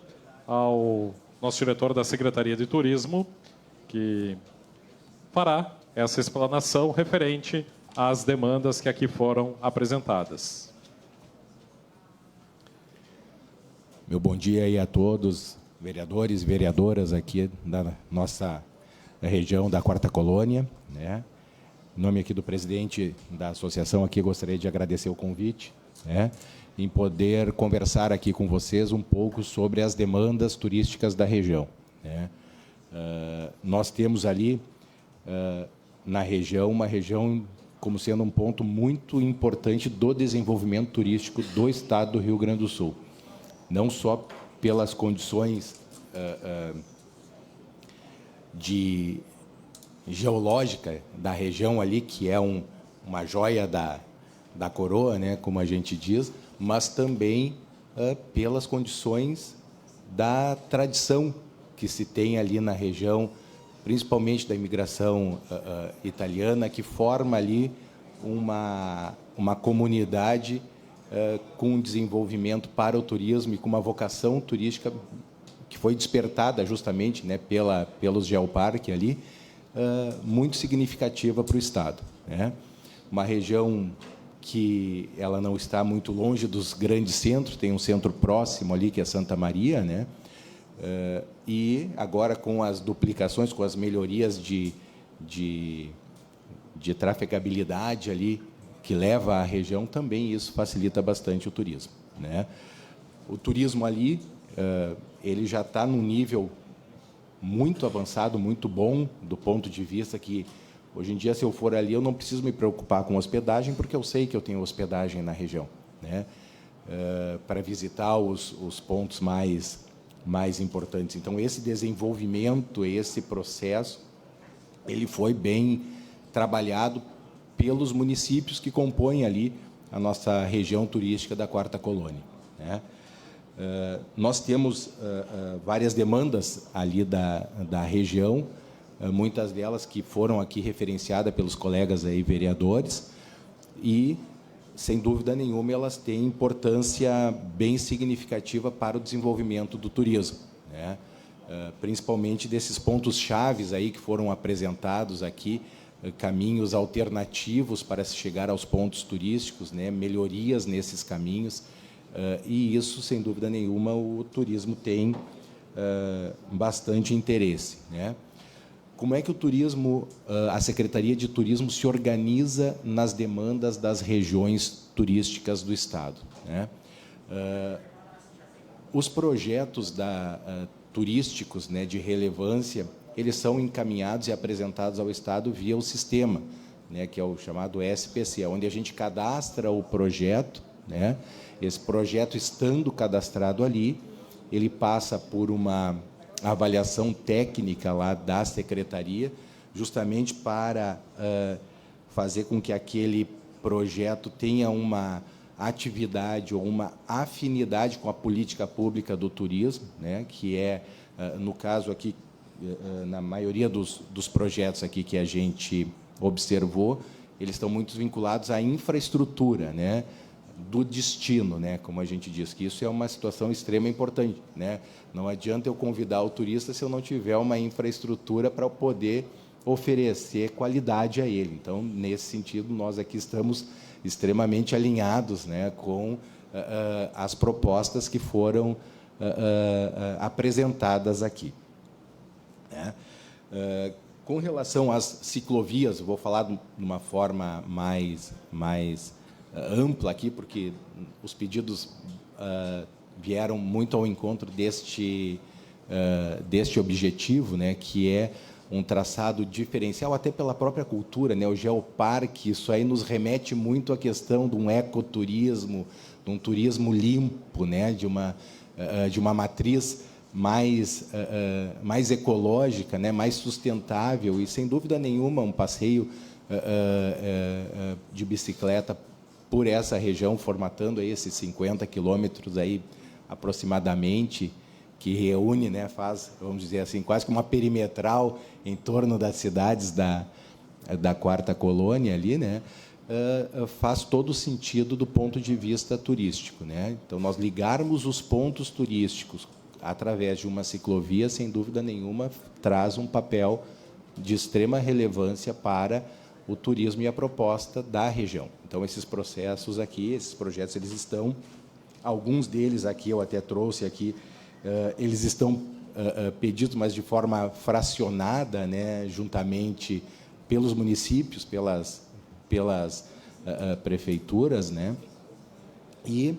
S1: ao nosso diretor da Secretaria de Turismo, que fará essa explanação referente às demandas que aqui foram apresentadas.
S11: Meu bom dia aí a todos, vereadores e vereadoras aqui da nossa região da Quarta Colônia, né? Em nome aqui do presidente da associação, aqui gostaria de agradecer o convite, né? Em poder conversar aqui com vocês um pouco sobre as demandas turísticas da região, né? Nós temos ali na região, uma região como sendo um ponto muito importante do desenvolvimento turístico do estado do Rio Grande do Sul. Não só pelas condições de geológica da região ali, que é uma joia da coroa, né, como a gente diz, mas também pelas condições da tradição que se tem ali na região, principalmente da imigração italiana, que forma ali uma comunidade com desenvolvimento para o turismo e com uma vocação turística que foi despertada justamente, né, pelos geoparques ali, muito significativa para o estado, né? Uma região que ela não está muito longe dos grandes centros, tem um centro próximo ali, que é Santa Maria, né? E agora, com as duplicações, com as melhorias de trafegabilidade ali, que leva à região, também isso facilita bastante o turismo, né? o turismo ali, ele já está num nível muito avançado, muito bom, do ponto de vista que, hoje em dia, se eu for ali, eu não preciso me preocupar com hospedagem, porque eu sei que eu tenho hospedagem na região, né? Para visitar os pontos mais importantes. Então, esse desenvolvimento, esse processo, ele foi bem trabalhado pelos municípios que compõem ali a nossa região turística da Quarta Colônia, né? Nós temos várias demandas ali da região, muitas delas que foram aqui referenciadas pelos colegas aí vereadores, e, sem dúvida nenhuma, elas têm importância bem significativa para o desenvolvimento do turismo, né? Principalmente desses pontos chaves aí que foram apresentados aqui, caminhos alternativos para se chegar aos pontos turísticos, né? Melhorias nesses caminhos, e isso, sem dúvida nenhuma, o turismo tem bastante interesse, né? Como é que o turismo, a Secretaria de Turismo se organiza nas demandas das regiões turísticas do Estado, né? Os projetos turísticos, né, de relevância, eles são encaminhados e apresentados ao Estado via o sistema, né, que é o chamado SPC, onde a gente cadastra o projeto, né? Esse projeto, estando cadastrado ali, ele passa por uma avaliação técnica lá da Secretaria, justamente para fazer com que aquele projeto tenha uma atividade ou uma afinidade com a política pública do turismo, né? Que é, no caso aqui, na maioria dos projetos aqui que a gente observou, eles estão muito vinculados à infraestrutura, né, do destino, né, como a gente diz, que isso é uma situação extremamente importante, né? Não adianta eu convidar o turista se eu não tiver uma infraestrutura para poder oferecer qualidade a ele. Então, nesse sentido, nós aqui estamos extremamente alinhados, né, com as propostas que foram apresentadas aqui, né? Com relação às ciclovias, eu vou falar de uma forma mais ampla aqui, porque os pedidos vieram muito ao encontro deste objetivo, né, que é um traçado diferencial, até pela própria cultura, né, o geoparque. Isso aí nos remete muito à questão de um ecoturismo, de um turismo limpo, né, de uma matriz mais ecológica, né, mais sustentável, e, sem dúvida nenhuma, um passeio de bicicleta por essa região, formatando aí esses 50 quilômetros aí, aproximadamente, que reúne, né, faz, vamos dizer assim, quase que uma perimetral em torno das cidades da Quarta Colônia ali, né, faz todo sentido do ponto de vista turístico, né? Então, nós ligarmos os pontos turísticos através de uma ciclovia, sem dúvida nenhuma, traz um papel de extrema relevância para o turismo e a proposta da região. Então, esses processos aqui, esses projetos, eles estão, alguns deles aqui, eu até trouxe aqui, eles estão pedidos, mas de forma fracionada, né, juntamente pelos municípios, pelas prefeituras, né? E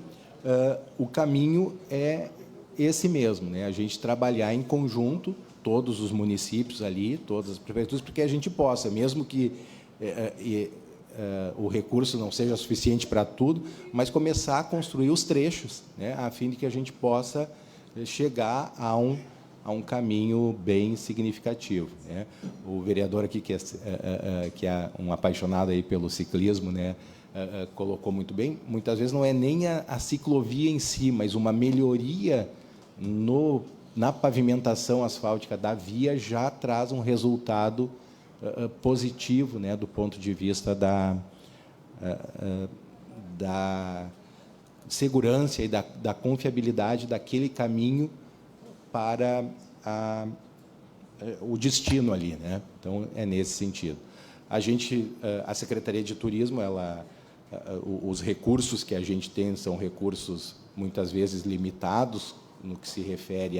S11: o caminho é esse mesmo, né? A gente trabalhar em conjunto, todos os municípios ali, todas as prefeituras, porque a gente possa, mesmo que o recurso não seja suficiente para tudo, mas começar a construir os trechos, né, a fim de que a gente possa chegar a um caminho bem significativo, né? O vereador aqui, que é um apaixonado aí pelo ciclismo, né, colocou muito bem, muitas vezes não é nem a ciclovia em si, mas uma melhoria na pavimentação asfáltica da via já traz um resultado positivo, né, do ponto de vista da segurança e da confiabilidade daquele caminho para o destino ali, né? Então, é nesse sentido. A Secretaria de Turismo, os recursos que a gente tem são recursos, muitas vezes, limitados, no que se refere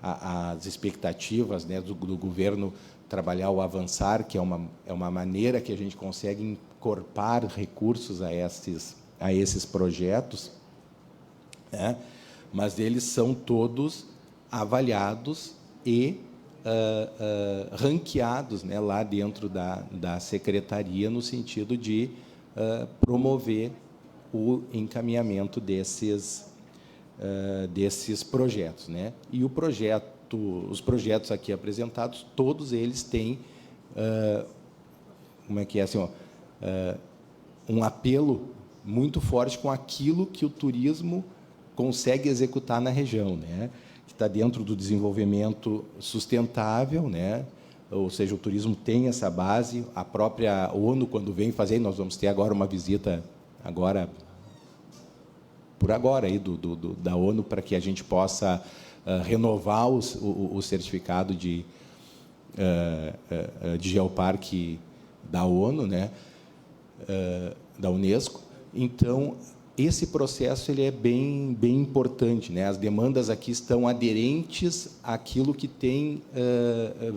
S11: às expectativas, né, do governo trabalhar o avançar, que é uma maneira que a gente consegue encorpar recursos a esses projetos, né? mas eles são todos avaliados e ranqueados, né, lá dentro da secretaria, no sentido de promover o encaminhamento desses projetos, né? E os projetos aqui apresentados, todos eles têm um apelo muito forte com aquilo que o turismo consegue executar na região, né? Que está dentro do desenvolvimento sustentável, né? Ou seja, o turismo tem essa base. A própria ONU, quando vem fazer, nós vamos ter agora uma visita por agora aí da ONU, para que a gente possa renovar o certificado de geoparque da ONU, né? Da Unesco. Então, esse processo ele é bem importante, né? As demandas aqui estão aderentes àquilo que tem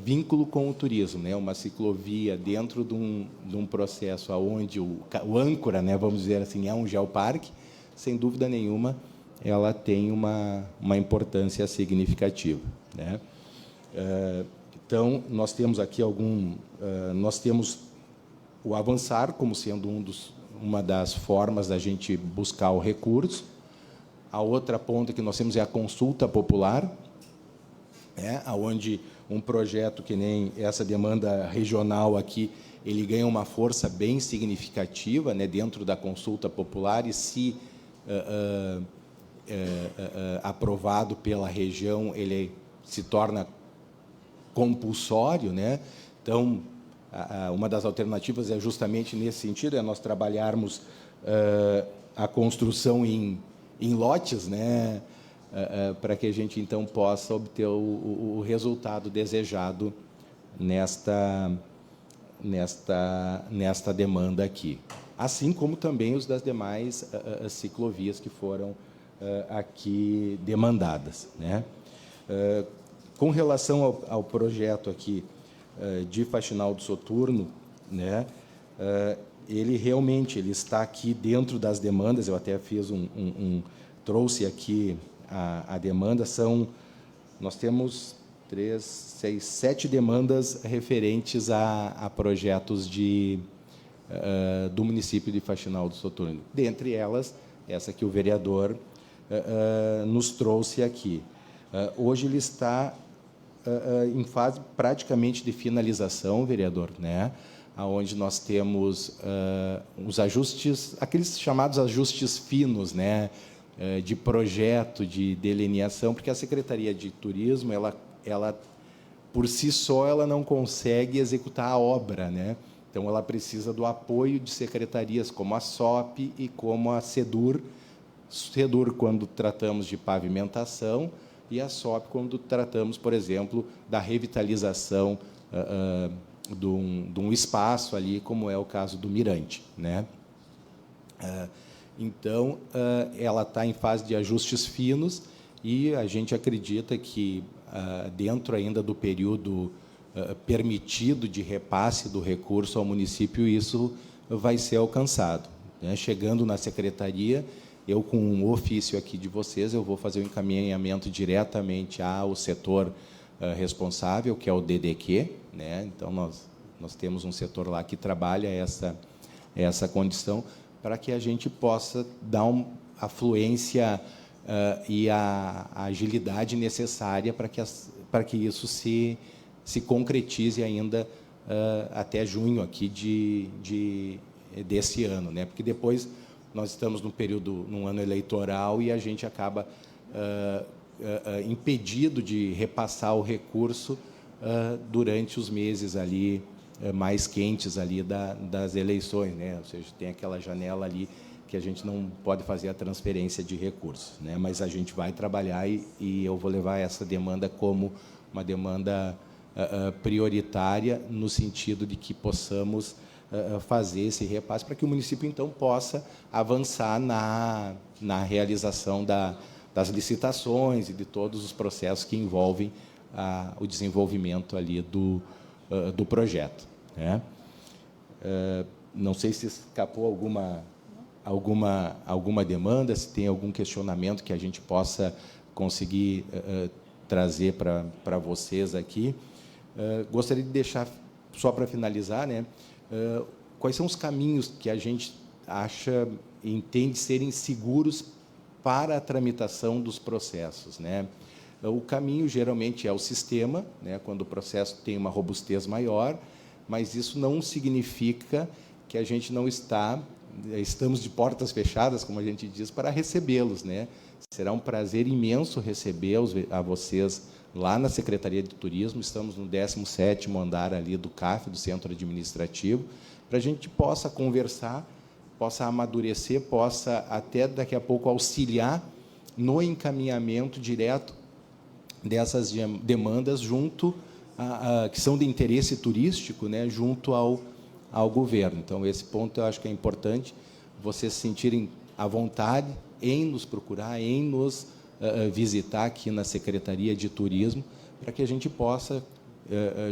S11: vínculo com o turismo, né? Uma ciclovia dentro de um processo onde o âncora, né, vamos dizer assim, é um geoparque, sem dúvida nenhuma, ela tem uma importância significativa, né? Então, nós temos aqui nós temos o avançar como sendo uma das formas da gente buscar o recurso. A outra ponta que nós temos é a consulta popular, né, onde um projeto que nem essa demanda regional aqui, ele ganha uma força bem significativa, né, dentro da consulta popular, e se aprovado pela região, ele se torna compulsório, né? Então, uma das alternativas é justamente nesse sentido, é nós trabalharmos a construção em lotes, né, para que a gente, então, possa obter o resultado desejado nesta demanda aqui. Assim como também os das demais ciclovias que foram aqui demandadas, né? Com relação ao projeto aqui de Faxinal do Soturno, né, ele realmente está aqui dentro das demandas. Eu até fiz trouxe aqui a demanda. Nós temos 3, 6, 7 demandas referentes a projetos do município de Faxinal do Soturno. Dentre elas, essa que o vereador nos trouxe aqui. Hoje ele está em fase praticamente de finalização, vereador, né? Onde nós temos os ajustes, aqueles chamados ajustes finos, né? De projeto, de delineação, porque a Secretaria de Turismo, ela por si só, ela não consegue executar a obra, né? Então, ela precisa do apoio de secretarias como a SOP e como a SEDUR. SEDUR, quando tratamos de pavimentação, e a SOP, quando tratamos, por exemplo, da revitalização de um espaço ali, como é o caso do Mirante, né? Então, ela está em fase de ajustes finos, e a gente acredita que, dentro ainda do período permitido de repasse do recurso ao município, isso vai ser alcançado, né? Chegando na secretaria, eu, com um ofício aqui de vocês, eu vou fazer o encaminhamento diretamente ao setor responsável, que é o DDQ, né? Então, nós temos um setor lá que trabalha essa condição, para que a gente possa dar a fluência e a agilidade necessária para que isso se concretize ainda até junho aqui desse ano, né? Porque depois nós estamos num ano eleitoral, e a gente acaba impedido de repassar o recurso durante os meses ali mais quentes ali das eleições, né? Ou seja, tem aquela janela ali que a gente não pode fazer a transferência de recursos, né? Mas a gente vai trabalhar, e eu vou levar essa demanda como uma demanda prioritária, no sentido de que possamos fazer esse repasse, para que o município, então, possa avançar na realização das licitações e de todos os processos que envolvem o desenvolvimento ali do projeto, né? Não sei se escapou alguma alguma demanda, se tem algum questionamento que a gente possa conseguir trazer para vocês aqui. Gostaria de deixar, só para finalizar, né, quais são os caminhos que a gente acha e entende serem seguros para a tramitação dos processos, né? O caminho, geralmente, é o sistema, né, quando o processo tem uma robustez maior, mas isso não significa que a gente não estamos de portas fechadas, como a gente diz, para recebê-los, né? Será um prazer imenso recebê-los, a vocês, lá na Secretaria de Turismo. Estamos no 17º andar ali do CAF, do Centro Administrativo, para a gente possa conversar, possa amadurecer, possa até daqui a pouco auxiliar no encaminhamento direto dessas demandas junto que são de interesse turístico, né, junto ao governo. Então, esse ponto eu acho que é importante, vocês se sentirem à vontade em nos procurar, em nos visitar aqui na Secretaria de Turismo, para que a gente possa,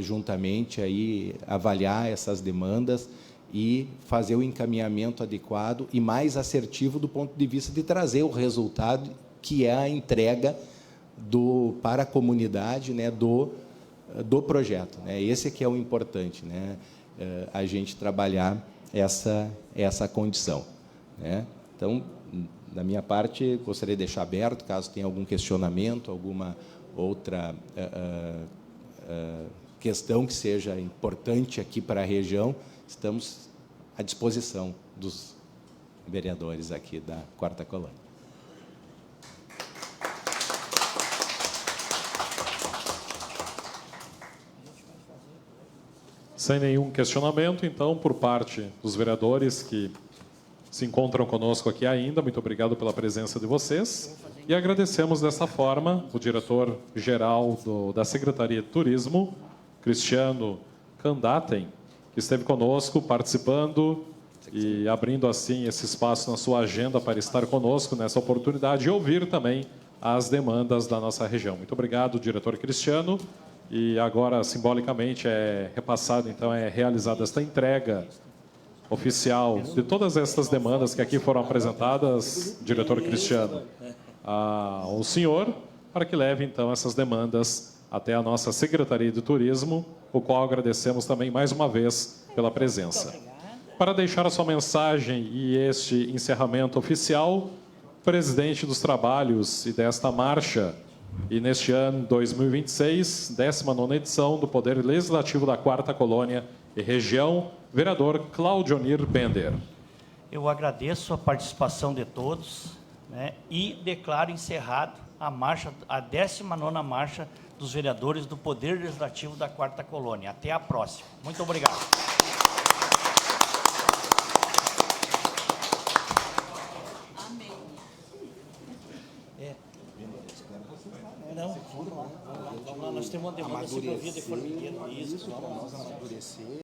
S11: juntamente, aí, avaliar essas demandas e fazer o encaminhamento adequado e mais assertivo do ponto de vista de trazer o resultado, que é a entrega para a comunidade, né, do projeto, né? Esse é que é o importante, né? A gente trabalhar essa condição, né? Então, da minha parte, gostaria de deixar aberto, caso tenha algum questionamento, alguma outra questão que seja importante aqui para a região, estamos à disposição dos vereadores aqui da 4ª Colônia.
S1: Sem nenhum questionamento, então, por parte dos vereadores que se encontram conosco aqui ainda, muito obrigado pela presença de vocês. E agradecemos dessa forma o diretor-geral da Secretaria de Turismo, Cristiano Candaten, que esteve conosco participando e abrindo assim esse espaço na sua agenda para estar conosco nessa oportunidade e ouvir também as demandas da nossa região. Muito obrigado, diretor Cristiano. E agora, simbolicamente, é repassado, então, é realizada esta entrega oficial de todas estas demandas que aqui foram apresentadas, diretor Cristiano, ao senhor, para que leve, então, essas demandas até a nossa Secretaria de Turismo, o qual agradecemos também, mais uma vez, pela presença. Para deixar a sua mensagem e este encerramento oficial, presidente dos trabalhos e desta marcha, e neste ano 2026, 19ª edição do Poder Legislativo da 4ª Colônia e Região, vereador Claudionir Bender.
S2: Eu agradeço a participação de todos, né, e declaro encerrado a 19ª marcha dos vereadores do Poder Legislativo da 4ª Colônia. Até a próxima. Muito obrigado. Não, vamos lá. Nós temos uma demanda de ciclovia de formigueiro. Isso, vamos amadurecer.